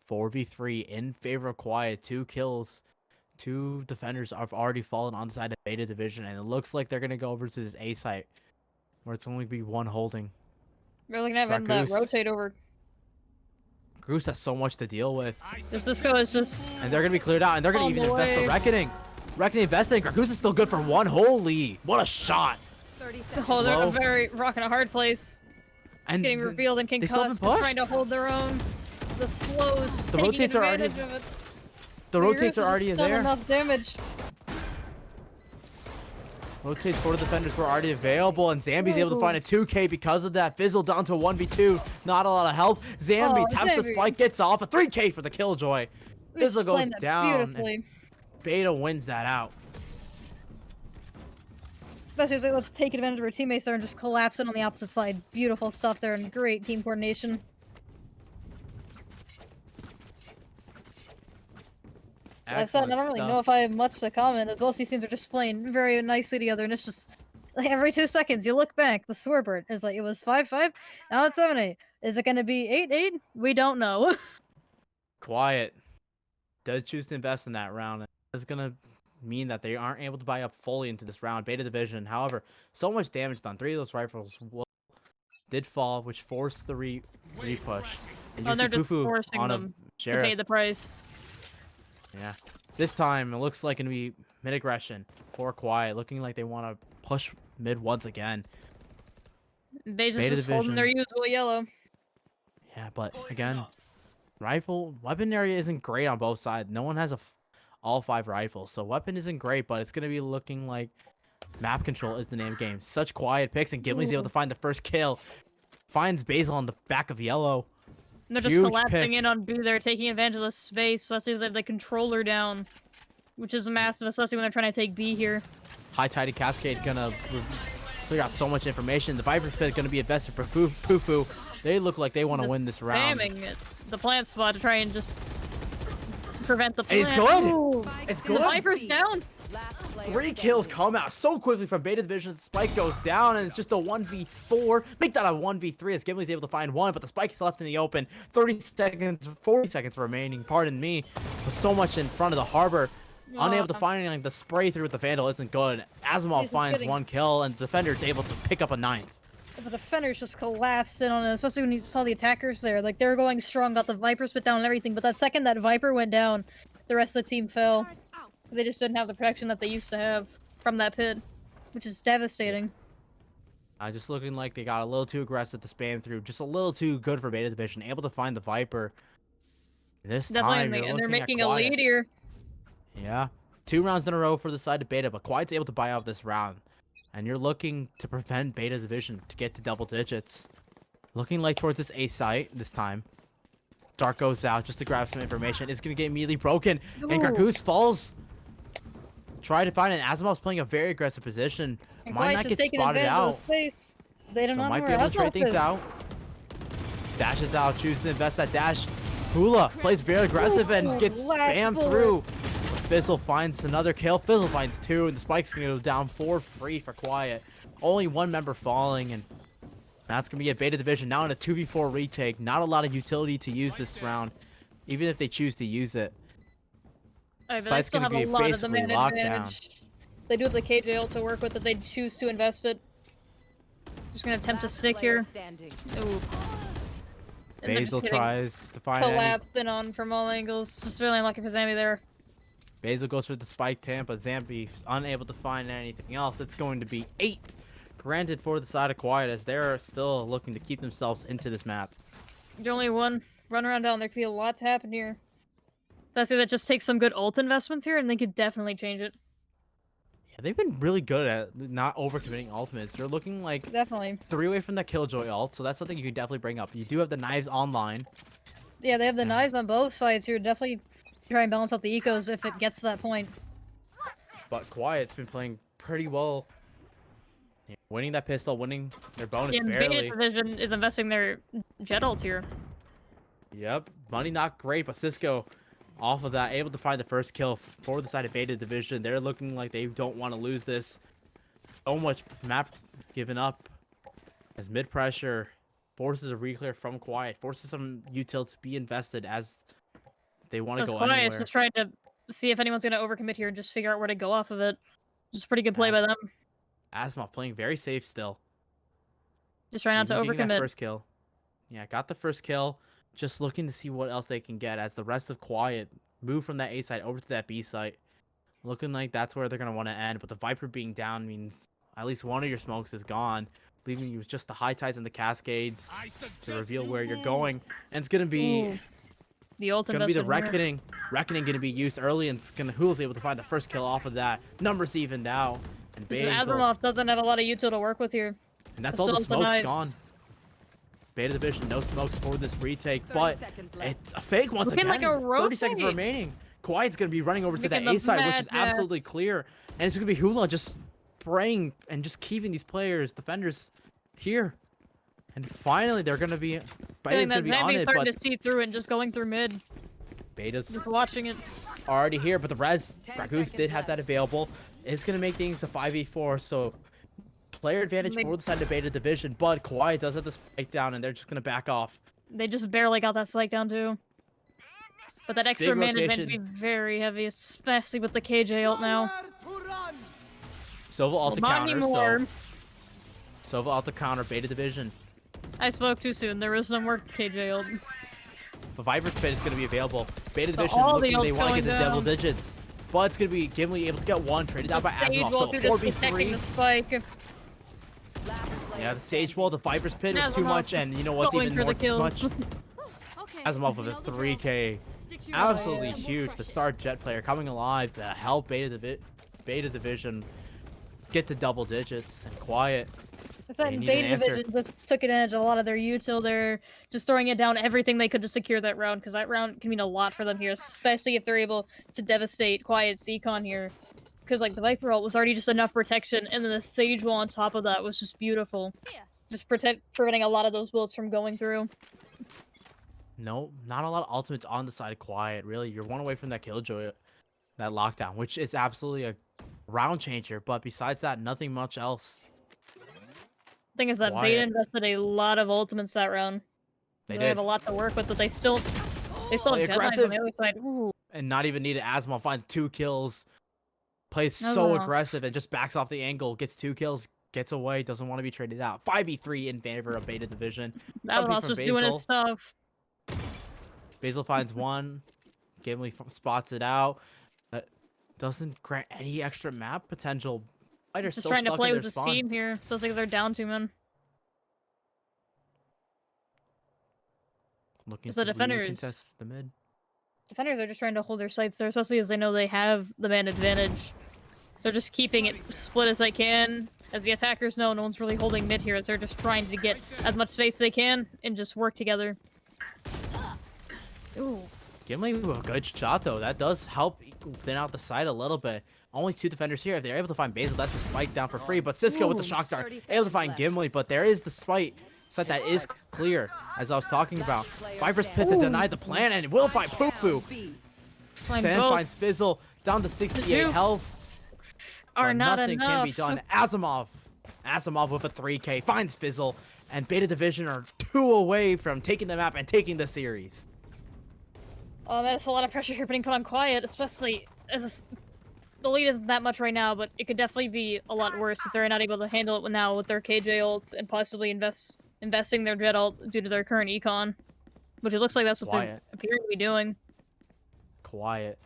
S1: 4v3 in favor of Quiet. 2 kills. 2 defenders have already fallen on the side of Beta Division, and it looks like they're gonna go over to this A site, where it's only be 1 holding.
S2: We're looking at having that
S1: Gragoose.
S2: rotate over.
S1: Goose has so much to deal with,
S2: This Cisco is just
S1: and they're gonna be cleared out, and they're gonna
S2: On
S1: even
S2: the
S1: invest the
S2: way.
S1: Reckoning. Reckoning investing. Gragoose is still good for 1. Holy, what a shot!
S4: 30 seconds.
S2: oh, they're in
S1: Slow.
S2: a very rocking a hard place. Just
S1: And
S2: getting revealed and
S1: they still
S2: concussed,
S1: haven't
S2: just
S1: pushed.
S2: trying to hold their own. The slows just
S1: The
S2: taking
S1: rotates are already-
S2: advantage of it.
S1: The rotates are already
S2: done
S1: there.
S2: enough damage.
S1: Rotates for the defenders were already available, and Zambi's able to find a 2K because of that. Fizzle down to a 1v2. Not a lot of health. Zambi
S2: Oh,
S1: taps the
S2: Zambi.
S1: spike, gets off. A 3K for the Killjoy.
S2: We just
S1: Fizzle goes
S2: played that
S1: down. and
S2: beautifully.
S1: Beta wins that out.
S2: Especially as they able to take advantage of our teammates there and just collapse it on the opposite side. Beautiful stuff there and great team coordination. As I said, I
S1: Excellent
S2: don't really
S1: stuff.
S2: know if I have much to comment. As well as these teams are just playing very nicely together, and it's just like every 2 seconds you look back. The Swerbird is like it was 5-5, now it's 7-8. Is it going to be 8-8? We don't know.
S1: Quiet does choose to invest in that round. That's gonna mean that they aren't able to buy up fully into this round. Beta Division, however, so much damage done. 3 of those rifles did fall, which forced the re-push. And you
S2: Oh,
S1: see
S2: they're just
S1: Pufu
S2: forcing
S1: on a
S2: them. to pay
S1: Sheriff.
S2: the price.
S1: Yeah. This time, it looks like going to be mid-aggression for Quiet, looking like they want to push mid once again.
S2: Beja's just holding their usual yellow.
S1: Yeah, but again, weapon area isn't great on both sides. No one has all 5 rifles, so weapon isn't great, but it's going to be looking like map control is the name game. Such quiet picks, and Gimli's able to find the first kill. Finds Basil on the back of yellow.
S2: And they're just
S1: Huge
S2: collapsing
S1: pick.
S2: in on B. They're taking advantage of the space, especially as they have the controller down, which is massive, especially when they're trying to take B here.
S1: High Tided Cascade gonna clear out so much information. The Viper Pit gonna be invested for Fufu. They look like they want to win this round.
S2: Spamming the plant spot to try and just prevent the
S1: And
S2: plant.
S1: it's good.
S2: Ooh.
S1: It's
S2: And
S1: good.
S2: the Viper's down.
S4: Last player
S1: 3 kills come out so quickly from Beta Division. The spike goes down, and it's just a 1v4. Make that a 1v3 as Gimli's able to find one, but the spike is left in the open. 40 seconds remaining, pardon me. With so much in front of the harbor. Unable to find anything. The spray through with the Vandal isn't good. Asimov
S2: Isn't
S1: finds
S2: getting-
S1: 1 kill, and the defender is able to pick up a 9th.
S2: The defenders just collapsed in on it, especially when you saw the attackers there. Like, they were going strong, got the Viper spit down and everything, but that second that Viper went down, the rest of the team fell. They just didn't have the protection that they used to have from that pit, which is devastating.
S1: Just looking like they got a little too aggressive to spam through. Just a little too good for Beta Division. Able to find the Viper. This time,
S2: Definitely,
S1: you're
S2: and they're
S1: looking at
S2: making a
S1: Quiet.
S2: lead here.
S1: Yeah. 2 rounds in a row for the side of Beta, but Quiet's able to buy out this round. And you're looking to prevent Beta Division to get to double digits. Looking like towards this A site this time. Dark goes out just to grab some information. It's going to get immediately broken. And
S2: Ooh.
S1: Gargoose falls. Try to find it. Asimov's playing a very aggressive position.
S2: And
S1: Might
S2: Quiet's
S1: not
S2: just
S1: get
S2: taking
S1: spotted
S2: advantage of
S1: out.
S2: the space. They don't
S1: So
S2: know
S1: might
S2: where
S1: be able to trade
S2: Asimov
S1: things
S2: is.
S1: out. Dashes out, chooses to invest that dash. Hula plays very aggressive and gets
S2: last
S1: spammed
S2: bullet.
S1: through. Fizzle finds another kill. Fizzle finds 2, and the spike's gonna go down 4-free for Quiet. Only 1 member falling, and that's gonna be a Beta Division now in a 2v4 retake. Not a lot of utility to use this round, even if they choose to use it.
S2: Alright, but they
S1: Site's
S2: still
S1: gonna
S2: have a
S1: be
S2: lot of
S1: basically
S2: demand
S1: locked
S2: advantage. They do have the KJ ult to work with if they choose to invest it. Just gonna attempt to
S4: Last
S2: stick
S4: player
S2: here.
S4: standing.
S2: Ooh. And they're just
S1: Basil
S2: getting
S1: tries to find any.
S2: collapsed in on from all angles. Just really unlucky for Zambi there.
S1: Basil goes for the spike temp, but Zambi's unable to find anything else. It's going to be 8 granted for the side of Quiet as they're still looking to keep themselves into this map.
S2: There's only one run around down. There could be a lot to happen here. So I say that just takes some good ult investments here, and they could definitely change it.
S1: Yeah, they've been really good at not overcommitting ultimates. They're looking like
S2: Definitely.
S1: 3 away from the Killjoy ult, so that's something you could definitely bring up. You do have the knives online.
S2: Yeah, they have the knives on both sides here. Definitely try and balance out the ecos if it gets to that point.
S1: But Quiet's been playing pretty well. Yeah, winning that pistol, winning their bonus
S2: Yeah, and
S1: barely.
S2: Beta Division is investing their jet ult here.
S1: Yep, money not great, but Cisco off of that, able to find the first kill for the side of Beta Division. They're looking like they don't want to lose this. So much map given up as mid pressure forces a reclear from Quiet, forces some util to be invested as they want to go
S2: Quiet's
S1: anywhere.
S2: just trying to see if anyone's going to overcommit here and just figure out where to go off of it. Just pretty good play by them.
S1: Asimov playing very safe still.
S2: Just trying not to
S1: Even getting that
S2: overcommit.
S1: first kill. Yeah, got the first kill. Just looking to see what else they can get as the rest of Quiet move from that A site over to that B site. Looking like that's where they're going to want to end. But the Viper being down means at least one of your smokes is gone, leaving you with just the high tides and the cascades to reveal where you're going. And it's going to be
S2: Ooh. The ult
S1: going to be the
S2: investment here.
S1: Reckoning. Reckoning going to be used early, and it's going to Hula's able to find the first kill off of that. Numbers evened out. And
S2: Because
S1: Basil.
S2: Asimov doesn't have a lot of util to work with here.
S1: And that's
S2: It's
S1: all the
S2: also
S1: smokes
S2: nice.
S1: gone. Beta Division, no smokes for this retake,
S4: 30
S1: but
S4: seconds left.
S1: it's a fake once
S2: Looking
S1: again.
S2: like a
S1: 30 seconds
S2: rotate.
S1: remaining. Quiet's going to be running over to that
S2: Making
S1: A
S2: the
S1: side, which is
S2: mad dash.
S1: absolutely clear. And it's going to be Hula just spraying and just keeping these players, defenders, here. And finally, they're going to be...
S2: Feeling
S1: Beta's
S2: that
S1: going to be on
S2: Zambi's
S1: it,
S2: starting
S1: but
S2: to see through and just going through mid.
S1: Beta's
S2: Just watching it.
S1: already here, but the res,
S4: 10
S1: Gragoose
S4: seconds
S1: did have
S4: left.
S1: that available. It's going to make things a 5v4, so player advantage
S2: They-
S1: for the side of Beta Division, but Quiet does have the spike down, and they're just going to back off.
S2: They just barely got that spike down too. But that extra
S1: Big
S2: man advantage
S1: rotation.
S2: would be very heavy, especially with the KJ ult now.
S1: Sova
S2: Well,
S1: ult to
S2: not
S1: counter,
S2: anymore.
S1: so Sova ult to counter Beta Division.
S2: I spoke too soon. There was some work KJ ult.
S1: The Viper's Pit is going to be available. Beta
S2: So
S1: Division
S2: all the
S1: looking they
S2: ults
S1: want to get
S2: going
S1: to double
S2: down.
S1: digits. But it's going to be Gimli able to get one, traded out
S2: The
S1: by
S2: stage
S1: Asimov.
S2: wall
S1: So
S2: through just protecting
S1: 4v3.
S2: the spike.
S4: Last player
S1: Yeah, the Sage Wall, the Viper's Pit is too
S2: Asimov
S1: much,
S2: just
S1: and you know what's
S2: going
S1: even
S2: for
S1: more
S2: the kills.
S1: much?
S4: Okay.
S1: Asimov with a
S4: you know the drill.
S1: 3K.
S4: Stick to your
S1: Absolutely
S4: guns and we'll
S1: huge.
S4: crush
S1: The
S4: it.
S1: Star Jet player coming alive to help Beta Division get to double digits and quiet.
S2: It's that
S1: They need
S2: Beta
S1: an answer.
S2: Division just took advantage of a lot of their util. They're just throwing it down everything they could to secure that round, because that round can mean a lot for them here, especially if they're able to devastate Quiet's Econ here. Because like the Viper ult was already just enough protection, and then the Sage Wall on top of that was just beautiful.
S4: Yeah.
S2: Just preventing a lot of those bullets from going through.
S1: No, not a lot of ultimates on the side of Quiet. Really, you're one away from that Killjoy, that lockdown, which is absolutely a round changer. But besides that, nothing much else.
S2: Thing is that
S1: Quiet.
S2: Beta invested a lot of ultimates that round.
S1: They
S2: They have
S1: did.
S2: a lot to work with, but they still
S1: Play
S2: have Jet Knives
S1: aggressive.
S2: on the other side. Ooh.
S1: And not even needed. Asimov finds 2 kills. Plays
S2: No,
S1: so
S2: no, no.
S1: aggressive and just backs off the angle. Gets 2 kills. Gets away. Doesn't want to be traded out. 5v3 in favor of Beta Division.
S2: That
S1: Jumping
S2: was
S1: from
S2: just doing
S1: Basil.
S2: his stuff.
S1: Basil finds 1. Gimli spots it out. Doesn't grant any extra map potential. Fighters
S2: Just
S1: still
S2: trying to
S1: stuck
S2: play
S1: in
S2: with
S1: their
S2: the
S1: spawn.
S2: team here. Those things are down to man.
S1: Looking
S2: It's the
S1: to
S2: defenders.
S1: contest the mid.
S2: Defenders are just trying to hold their sights there, especially as they know they have the man advantage. They're just keeping it split as they can. As the attackers know, no one's really holding mid here, as they're just trying to get as much space as they can and just work together. Ooh.
S1: Gimli with a good shot though. That does help thin out the side a little bit. Only 2 defenders here. If they're able to find Basil, that's a spike down for free. But Cisco with the
S2: Ooh.
S1: shock dart,
S4: 30
S1: able to
S4: seconds
S1: find
S4: left.
S1: Gimli. But there is the spite set that is clear, as I was talking about. Viper's Pit to
S2: Ooh.
S1: deny the plan, and it will find Pufu.
S2: Find
S1: Sen
S2: both.
S1: finds Fizzle down to 68
S2: jukes
S1: health.
S2: Are
S1: But
S2: not
S1: nothing
S2: enough.
S1: can be done. Asimov with a 3K finds Fizzle, and Beta Division are 2 away from taking the map and taking the series.
S2: That's a lot of pressure here being put on Quiet, especially as the lead isn't that much right now, but it could definitely be a lot worse if they're not able to handle it now with their KJ ults and possibly investing their Jet ult due to their current econ, which it looks like that's what they're
S1: Quiet.
S2: appearing to be doing.
S1: Quiet.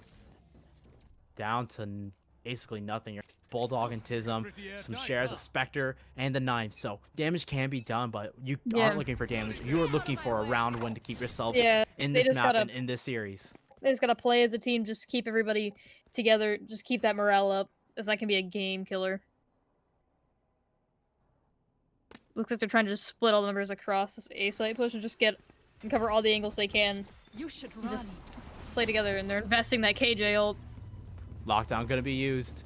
S1: Down to basically nothing. You're Bulldog and Tism, some shares, a Spectre, and the knife. So damage can be done, but you
S2: Yeah.
S1: aren't looking for damage. You are looking for a round win to keep yourself
S2: Yeah,
S1: in
S2: they
S1: this
S2: just
S1: map
S2: gotta-
S1: and in this series.
S2: They just gotta play as a team, just keep everybody together, just keep that morale up, as that can be a game killer. Looks like they're trying to just split all the members across this A site push and just get and cover all the angles they can.
S4: You should
S2: And
S4: run.
S2: just play together, and they're investing that KJ ult.
S1: Lockdown gonna be used.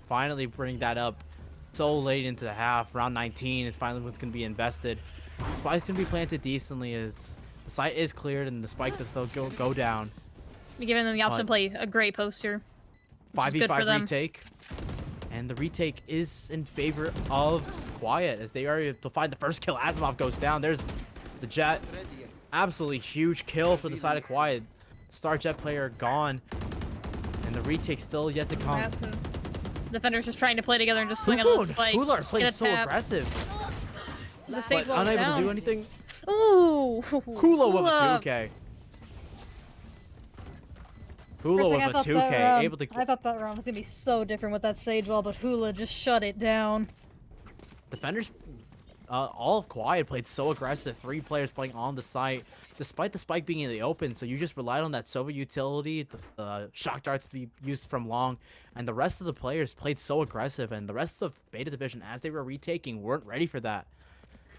S1: Finally bring that up so late into the half. Round 19 is finally what's gonna be invested. The spike's gonna be planted decently as the site is cleared and the spike does still go down.
S2: You're giving them the option to
S1: But-
S2: play a great post here. Which is good for
S1: 5v5
S2: them.
S1: retake. And the retake is in favor of Quiet as they are able to find the first kill. Asimov goes down. There's the Jet. Absolutely huge kill for the side of Quiet. Star Jet player gone. And the retake still yet to come.
S2: Perhaps defenders just trying to play together and just swing on the spike.
S1: Hula are playing
S2: get a
S1: so
S2: tap.
S1: aggressive,
S2: The
S1: but
S2: sage wall
S1: unable
S2: down.
S1: to do anything.
S2: Ooh!
S1: Hula with a 2K. Hula
S2: First thing
S1: with
S2: I
S1: a
S2: thought
S1: 2K,
S2: that,
S1: able to.
S2: I thought that round was gonna be so different with that sage wall, but Hula just shut it down.
S1: Defenders, all of Quiet played so aggressive. 3 players playing on the site, despite the spike being in the open. So you just relied on that Sova utility, the shock darts to be used from long, and the rest of the players played so aggressive. And the rest of Beta Division, as they were retaking, weren't ready for that.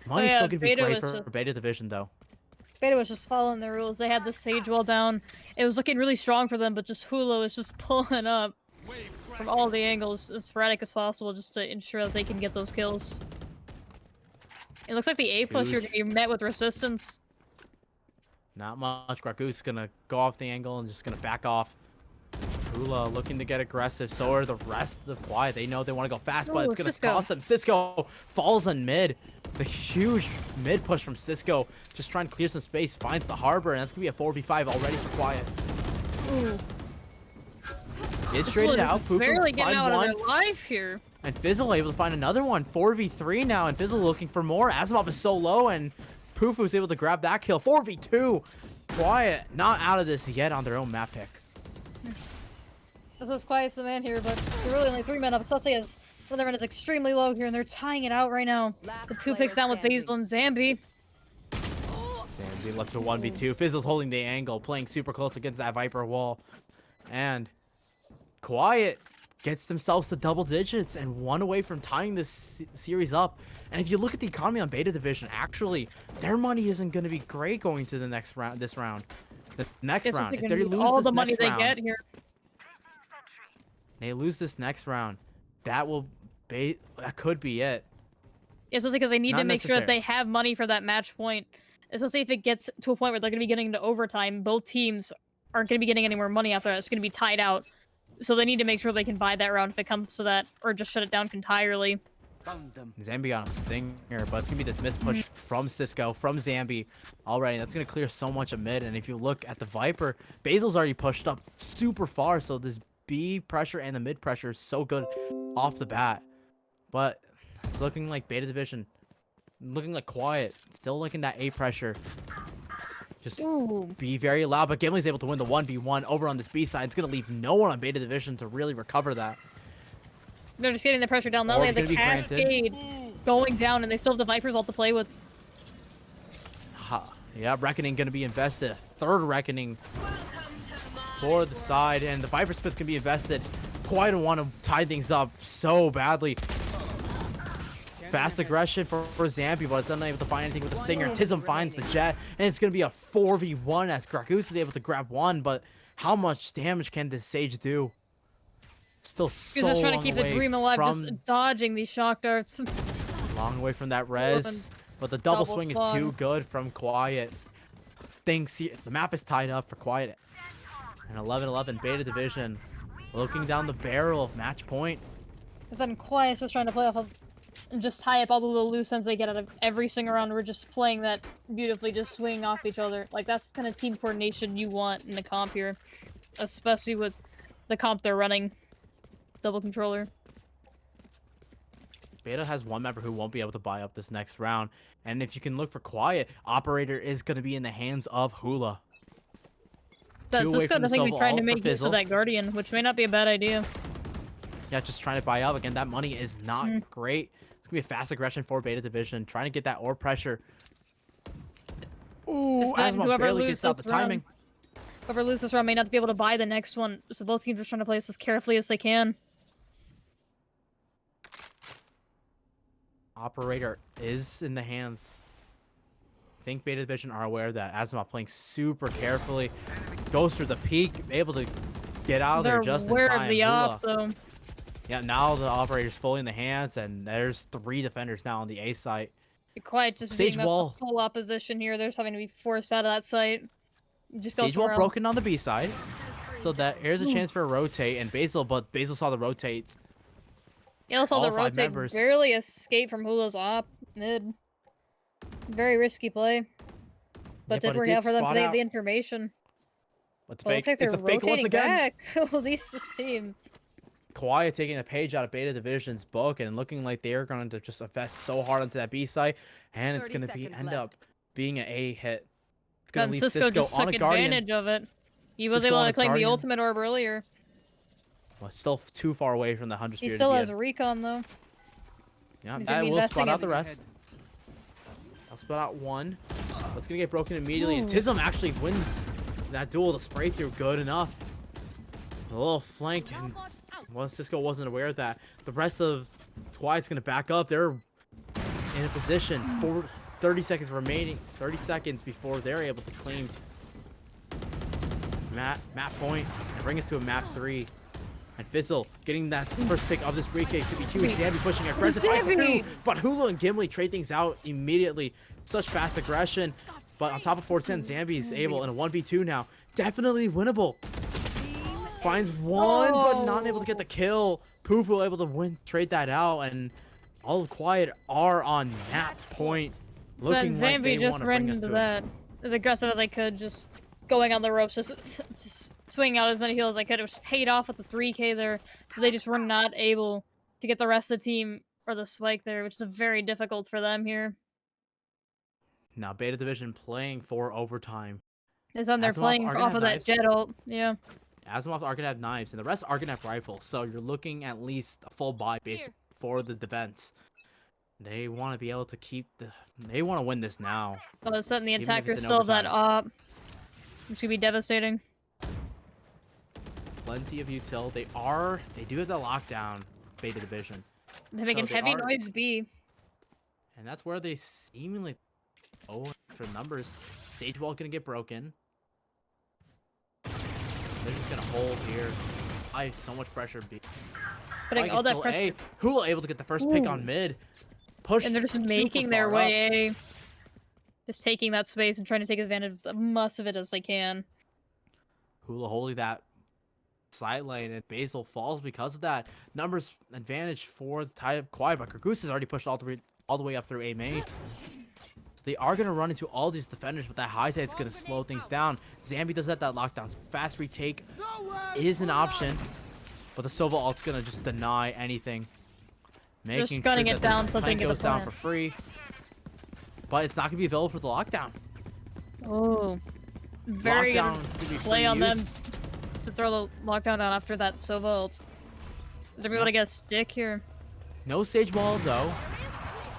S1: Money's
S2: yeah,
S1: still gonna be
S2: Beta
S1: great
S2: was
S1: for
S2: just-
S1: Beta Division though.
S2: Beta was just following the rules. They had the sage wall down. It was looking really strong for them, but just Hula was just pulling up from all the angles as sporadic as possible just to ensure that they can get those kills. It looks like the A push you're
S1: Huge.
S2: gonna be met with resistance.
S1: Not much. Gragoose gonna go off the angle and just gonna back off. Hula looking to get aggressive. So are the rest of the Quiet. They know they want to go fast, but
S2: Ooh,
S1: it's gonna
S2: Cisco.
S1: cost them. Cisco falls in mid. The huge mid push from Cisco, just trying to clear some space, finds the harbor, and that's gonna be a 4v5 already for Quiet.
S2: Ooh.
S1: It's traded out. Pufu
S2: Barely getting
S1: find
S2: out
S1: one,
S2: of their life here.
S1: and Fizzle able to find another one. 4v3 now, and Fizzle looking for more. Asimov is so low, and Pufu's able to grab that kill. 4v2. Quiet, not out of this yet on their own map pick.
S2: This is Quiet's the man here, but they're really only 3 men up, especially as one of their men is extremely low here, and they're tying it out right now.
S4: Last
S2: The 2
S4: player
S2: picks down with
S4: standing.
S2: Basil and Zambi.
S1: Zambi left to 1v2. Fizzle's holding the angle, playing super close against that Viper wall. And Quiet gets themselves to double digits and 1 away from tying this series up. And if you look at the economy on Beta Division, actually, their money isn't going to be great going to the next round. The next
S2: Guess what
S1: round,
S2: they're
S1: if
S2: gonna
S1: they
S2: need
S1: lose
S2: all
S1: this
S2: the money
S1: next
S2: they
S1: round,
S2: get here.
S1: they lose this next round, that could be it.
S2: Especially because they need
S1: Not
S2: to make sure that
S1: necessary.
S2: they have money for that match point. Especially if it gets to a point where they're going to be getting into overtime, both teams aren't going to be getting any more money after that. It's going to be tied out. So they need to make sure they can buy that round if it comes to that, or just shut it down entirely.
S1: Zambi on a stinger, but it's gonna be this mispush from Cisco, from Zambi already. That's gonna clear so much of mid. And if you look at the Viper, Basil's already pushed up super far, so this B pressure and the mid pressure is so good off the bat. But it's looking like Beta Division, looking like Quiet, still looking that A pressure. Just
S2: Ooh.
S1: be very loud, but Gimli's able to win the 1v1 over on this B side. It's gonna leave no one on Beta Division to really recover that.
S2: They're just getting the pressure down. Now they have the
S1: Orb gonna be granted.
S2: cascade going down, and they still have the Vipers all to play with.
S1: Yeah, Reckoning gonna be invested. A third Reckoning for the side, and the Viper Spits can be invested. Quite want to tie things up so badly. Fast aggression for Zambi, but it's unable to find anything with the stinger. Tism finds the jet, and it's gonna be a 4v1 as Gragoose is able to grab one, but how much damage can this Sage do? Still so
S2: He's just trying to
S1: long
S2: keep the
S1: away
S2: dream alive,
S1: from,
S2: just dodging these shock darts.
S1: long way from that res, but the double swing is too good from Quiet. The map is tied up for Quiet. And 11-11 Beta Division looking down the barrel of match point.
S2: Because then Quiet's just trying to play off of and just tie up all the little loose ends they get out of every single round. We're just playing that beautifully, just swinging off each other. Like, that's the kind of team coordination you want in the comp here. Especially with the comp they're running. Double controller.
S1: Beta has one member who won't be able to buy up this next round. And if you can look for Quiet, Operator is going to be in the hands of Hula.
S2: That's just
S1: from
S2: I
S1: the
S2: think we're
S1: Sova
S2: trying to
S1: ult for
S2: make use
S1: Fizzle.
S2: of that Guardian, which may not be a bad idea.
S1: Yeah, just trying to buy up. Again, that money is not great. It's going to be a fast aggression for Beta Division. Trying to get that orb pressure. Ooh,
S2: This time,
S1: Asma
S2: whoever
S1: barely
S2: loses
S1: gets out the
S2: this round-
S1: timing.
S2: Whoever loses this round may not be able to buy the next one, so both teams are trying to play this as carefully as they can.
S1: Operator is in the hands. I think Beta Division are aware of that. Asimov playing super carefully. Goes for the peak, able to get out of there
S2: They're
S1: just in
S2: aware
S1: time.
S2: of the
S1: Hula.
S2: op, though.
S1: Yeah, now the Operator's fully in the hands, and there's 3 defenders now on the A site.
S2: Quiet just
S1: Sage
S2: being
S1: wall.
S2: a full opposition here. They're just having to be forced out of that site. Just go
S1: Siege wall
S2: somewhere else.
S1: broken on the B side. So that here's a chance for a rotate, and but Basil saw the rotates.
S2: Yeah, also
S1: all
S2: the
S1: 5
S2: rotate
S1: members.
S2: barely escaped from Hula's op mid. Very risky play. But
S1: Yeah,
S2: did
S1: it
S2: work out for them
S1: spot
S2: because they have
S1: out.
S2: the information.
S1: It's
S2: Well, it
S1: fake.
S2: looks like they're
S1: It's a fake once
S2: rotating
S1: again.
S2: back. At least this team.
S1: Quiet taking a page out of Beta Division's book and looking like they're going to just invest so hard into that B site, and it's
S4: 30
S1: going to
S4: seconds
S1: end
S4: left.
S1: up being an A hit. It's going
S2: And
S1: to leave
S2: Cisco
S1: Cisco
S2: just
S1: on
S2: took
S1: a Guardian.
S2: advantage of it. He was
S1: Cisco
S2: able
S1: on
S2: to
S1: a
S2: claim the
S1: Guardian.
S2: ultimate orb earlier.
S1: Well, it's still too far away from the 100
S2: He
S1: sphere
S2: still
S1: to
S2: has
S1: be in.
S2: recon though.
S1: Yeah,
S2: he's
S1: that
S2: gonna be
S1: will
S2: investing
S1: spot out
S2: in-
S1: the rest. I'll spot out 1. It's going to get broken immediately, and
S2: Ooh.
S1: Tism actually wins that duel. The spray through good enough. A little flank, and well, Cisco wasn't aware of that. The rest of Quiet's going to back up. They're in a position for 30 seconds remaining. 30 seconds before they're able to claim map point and bring us to a map 3. And Fizzle getting that first pick of this retake. 2v2. Zambi pushing aggressive.
S2: Zambi!
S1: But Hula and Gimli trade things out immediately. Such fast aggression. But on top of 410, Zambi is able in a 1v2 now. Definitely winnable. Finds one, but not able to get the kill. Pufu able to trade that out, and all of Quiet are on map point.
S2: So then
S1: Looking like they
S2: Zambi just
S1: want to
S2: ran
S1: bring us
S2: into
S1: to
S2: that as aggressive as I could, just going on the ropes, just swinging out as many heals as I could. It was paid off with the 3k there, but they just were not able to get the rest of the team or the spike there, which is very difficult for them here.
S1: Now Beta Division playing for overtime.
S2: It's on they're
S1: Asimovs
S2: playing
S1: are gonna
S2: off
S1: have
S2: of that
S1: knives.
S2: jet ult. Yeah.
S1: Asimovs are gonna have knives, and the rest are gonna have rifles. So you're looking at least a full buy base for the defense. They want to be able to keep the. They want to win this now.
S2: All of a sudden, the
S1: Even if
S2: attackers
S1: it's in
S2: still have that
S1: overtime.
S2: op. Which could be devastating.
S1: Plenty of util. They do have the lockdown beta division,
S2: They're making
S1: they
S2: heavy
S1: are-
S2: noise B.
S1: and that's where they seemingly for numbers. Sage wall gonna get broken. They're just gonna hold here. I so much pressure B.
S2: Putting
S1: Spike
S2: all
S1: is
S2: that
S1: still
S2: pressure.
S1: A. Hula able to get the first pick on mid. Push.
S2: And they're just
S1: super
S2: making their
S1: far up.
S2: way A. Just taking that space and trying to take advantage of as much of it as they can.
S1: Hula holding that side lane, and Basil falls because of that. Numbers advantage for the tie up Quiet, but Kragus has already pushed all the way up through A main. So they are going to run into all these defenders, but that high tide's going to slow things down. Zambi does have that lockdown. Fast retake is an option, but the Sova ult's going to just deny anything. Making
S2: gunning
S1: sure
S2: it
S1: that
S2: down
S1: this
S2: so they
S1: plant
S2: can get the
S1: goes down
S2: plant.
S1: for free. But it's not going to be available for the lockdown.
S2: Oh. Very good
S1: Lockdown is gonna be
S2: play
S1: free
S2: on them
S1: use.
S2: to throw the lockdown down after that Sova ult. They're able to get a stick here.
S1: No Sage Wall though.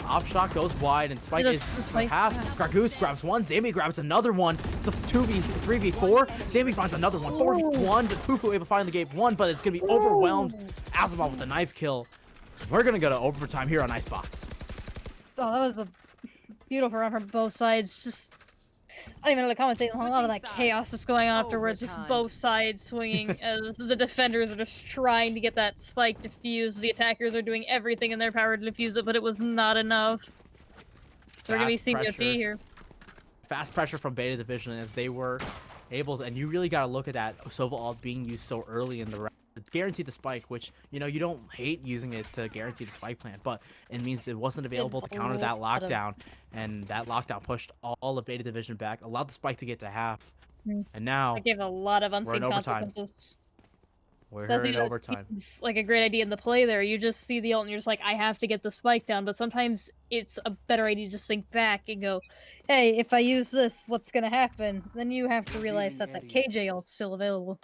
S1: Op shot goes wide, and Spike
S2: Yeah,
S1: is
S2: the Spike,
S1: half.
S2: yeah.
S1: Gragoose grabs one. Zambi grabs another one. It's a 3v4. Zambi finds another one. 4v1. Pufu able to finally get one, but it's gonna be overwhelmed. Asimovs with the knife kill. We're gonna go to overtime here on Icebox.
S2: Oh, that was a beautiful run from both sides. Just, I don't even know the commentating. A lot of that chaos is going on afterwards. Just
S4: Overtime.
S2: both sides swinging as the defenders are just trying to get that spike defused. The attackers are doing everything in their power to defuse it, but it was not enough. So we're gonna be
S1: Fast
S2: CBOT
S1: pressure.
S2: here.
S1: Fast pressure from Beta Division as they were able to, and you really gotta look at that Sova ult being used so early in the round. Guarantee the spike, which, you know, you don't hate using it to guarantee the spike plant, but it means it wasn't available
S2: It's
S1: to
S2: a
S1: counter that
S2: lot of-
S1: lockdown, and that lockdown pushed all of Beta Division back, allowed the spike to get to half,
S2: Mm.
S1: and now
S2: That gave a lot of
S1: in
S2: unseen
S1: overtime.
S2: consequences.
S1: we're
S2: That's
S1: here in
S2: even
S1: overtime.
S2: seems like a great idea in the play there. You just see the ult and you're just like, I have to get the spike down. But sometimes it's a better idea to just think back and go, hey, if I use this, what's gonna happen? Then you have to realize that that KJ ult's still available.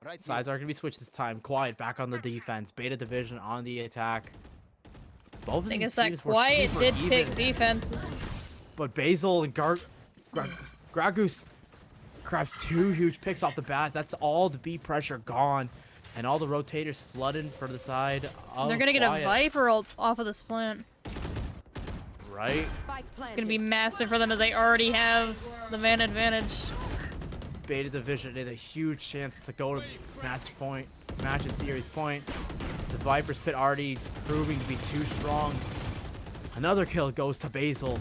S3: Right
S1: Sides are gonna be switched this time. Quiet back on the defense. Beta Division on the attack. Both of
S2: I
S1: these
S2: guess that
S1: teams were
S2: Quiet
S1: super
S2: did
S1: even,
S2: pick defense.
S1: but Basil and Gragoose grabs 2 huge picks off the bat. That's all the B pressure gone, and all the rotators flooding for the side of
S2: They're gonna get a
S1: Quiet,
S2: Viper ult off of this plant.
S1: right?
S4: Spike
S2: It's gonna be
S4: planted.
S2: massive for them as they already have the man advantage.
S1: Beta Division had a huge chance to go to match and series point. The Viper's pit already proving to be too strong. Another kill goes to Basil.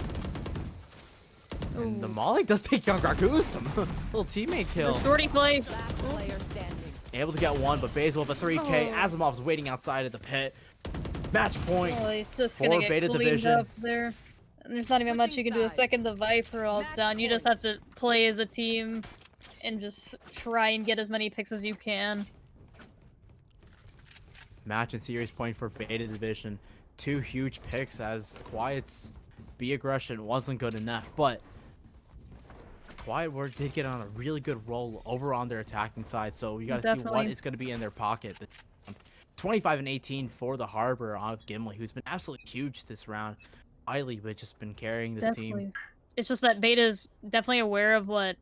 S1: And the
S2: Ooh.
S1: Molly does take down Gragoose. A little teammate kill.
S2: The shorty play.
S4: Last player standing.
S1: Able to get one, but Basil with a 3K.
S2: Oh.
S1: Asimov's waiting outside of the pit. Match point.
S2: Oh, he's just
S1: for
S2: gonna get
S1: Beta
S2: cleaned
S1: Division.
S2: up there. And there's not even much you can do. The second the Viper ult's down, you just have to play as a team and just try and get as many picks as you can.
S1: Match and series point for Beta Division. 2 huge picks as Quiet's B aggression wasn't good enough, but Quiet Word did get on a really good roll over on their attacking side, so you got to see what
S2: Definitely.
S1: is going to be in their pocket. 25 and 18 for the Harbor of Gimli, who's been absolutely huge this round. Wiley, but just been carrying this
S2: Definitely.
S1: team.
S2: It's just that Beta's definitely aware of what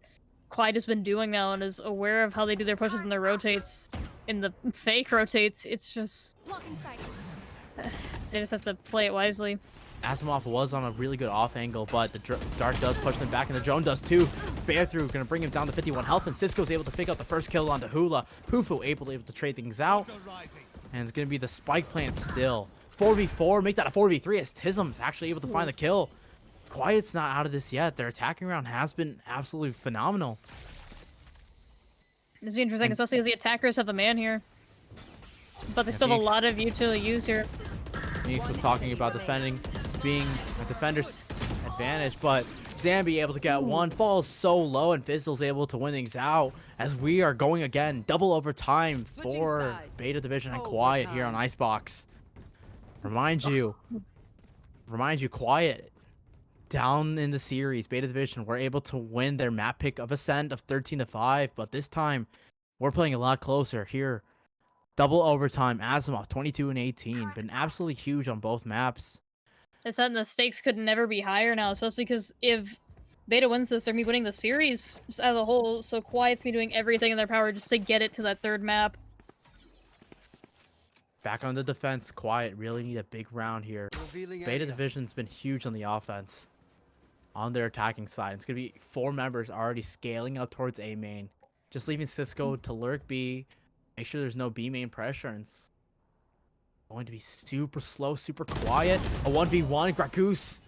S2: Clyde has been doing now and is aware of how they do their pushes and their rotates. In the fake rotates, it's just
S4: Blocking sight.
S2: they just have to play it wisely.
S1: Asimov was on a really good off angle, but the Dart does push them back, and the drone does too. Spare through, gonna bring him down to 51 health, and Cisco's able to pick up the first kill onto Hula. Pufu able to trade things out, and it's gonna be the spike plant still. 4v4, make that a 4v3 as Tism's actually able to find the kill. Quiet's not out of this yet. Their attacking round has been absolutely phenomenal.
S2: This will be interesting, especially as the attackers have the man here. But they still have a
S1: Phoenix-
S2: lot of utility use here.
S1: Phoenix was talking about defending being a defender's advantage, but Zambi able to get one, falls so low, and Fizzle's able to win things out as we are going again. Double overtime
S4: Switching
S1: for
S4: sides.
S1: Beta Division and Quiet here on
S4: Overtime.
S1: Icebox. Remind you, Quiet down in the series, Beta Division were able to win their map pick of Ascent of 13-5, but this time we're playing a lot closer here. Double overtime, Asimov 22 and 18, been absolutely huge on both maps.
S2: It's that the stakes could never be higher now, especially because if Beta wins this, they're gonna be winning the series just as a whole. So Quiet's be doing everything in their power just to get it to that third map.
S1: Back on the defense, Quiet really need a big round here. Beta Division's been huge on the offense. On their attacking side, it's gonna be 4 members already scaling up towards A main, just leaving Cisco to lurk B, make sure there's no B main pressure, and it's going to be super slow, super quiet. A 1v1, Gragoose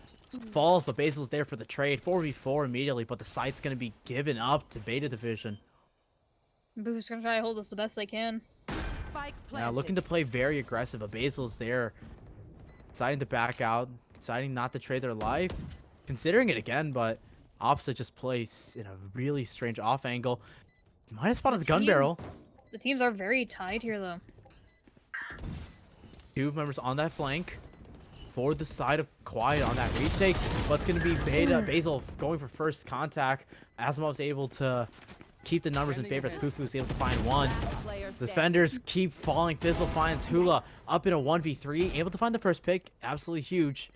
S1: falls, but Basil's there for the trade. 4v4 immediately, but the site's gonna be given up to Beta Division.
S2: Boo's gonna try to hold us the best they can.
S4: Spike
S1: Now
S4: planted.
S1: looking to play very aggressive, but Basil's there, deciding to back out, deciding not to trade their life. Considering it again, but opposite just plays in a really strange off angle. Might have spotted the gun barrel.
S2: The teams are very tied here, though.
S1: 2 members on that flank for the side of Quiet on that retake, but it's going to be Basil going for first contact. Asimov's able to keep the numbers in favor as Kufu's able to find one.
S4: Player
S1: The
S4: standing.
S1: defenders keep falling. Fizzle finds Hula up in a 1v3, able to find the first pick. Absolutely huge.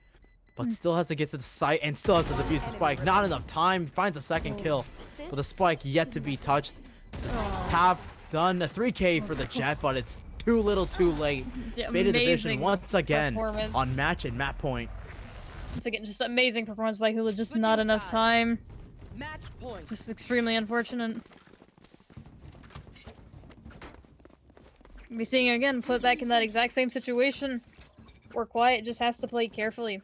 S1: But still has to get to the site and still has to defuse the spike. Not enough time. Finds a second kill. But the spike yet to be touched. Tap done. A 3K for the Jet, but it's too little too late. Beta Division
S2: Amazing
S1: once again
S2: performance.
S1: on match and map point.
S2: Once again, just amazing performance by Hula. Just not enough time.
S4: Match point.
S2: Just extremely unfortunate. We're seeing it again, put back in that exact same situation where Quiet just has to play carefully.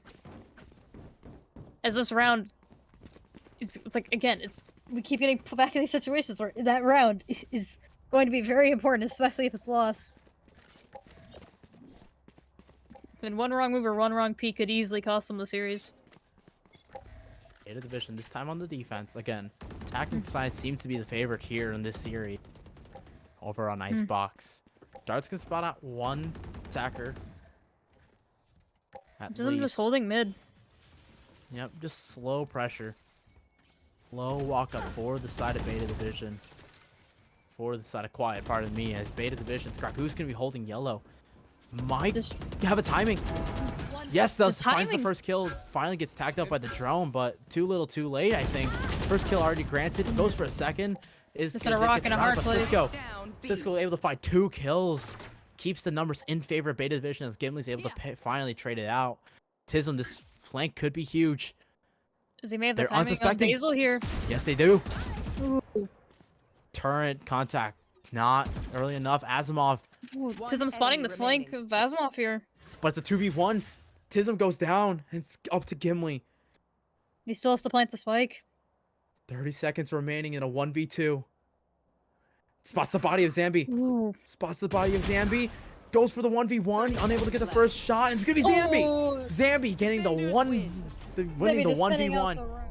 S2: As this round, it's like, again, we keep getting put back in these situations where that round is going to be very important, especially if it's lost. And one wrong move or one wrong peek could easily cost them the series.
S1: Beta Division, this time on the defense. Again, attacking side seems to be the favorite here in this series. Over on Icebox. Darts can spot out one attacker. At
S2: Just them just
S1: least.
S2: holding mid.
S1: Yep, just slow pressure. Slow walk up for the side of Beta Division. For the side of Quiet, pardon me, as Beta Division. Who's gonna be holding yellow? Might
S2: Just
S1: have a timing. Yes, does finds the
S2: timing.
S1: first kill. Finally gets tagged up by the drone, but too little, too late. I think first kill already granted. Goes for a second. Is
S2: It's in a rock
S1: gets
S2: and a
S1: surrounded,
S2: hard
S1: but
S2: place.
S1: Cisco,
S4: Down. B.
S1: Cisco able to find 2 kills. Keeps the numbers in favor of Beta Division as Gimli's able to finally trade it out. Tism, this flank could be huge.
S2: Does he may have the
S1: They're
S2: timing on
S1: unsuspecting.
S2: Basil here?
S1: Yes, they do.
S2: Ooh.
S1: Turret contact not early enough. Asimov,
S2: Ooh,
S4: One
S2: Tism spotting the
S4: enemy
S2: flank
S4: remaining.
S2: of Asimov here.
S1: but it's a 2v1. Tism goes down. And it's up to Gimli.
S2: He still has to plant the spike.
S1: 30 seconds remaining in a 1v2. Spots the body of Zambi.
S2: Ooh.
S1: Spots the body of Zambi. Goes for the 1v1. Unable to get the first shot. And it's going to be Zambi.
S2: Oh,
S1: Zambi getting the
S4: Defenders
S1: winning
S4: win.
S1: the
S2: Zambi just spinning out
S1: 1v1.
S2: the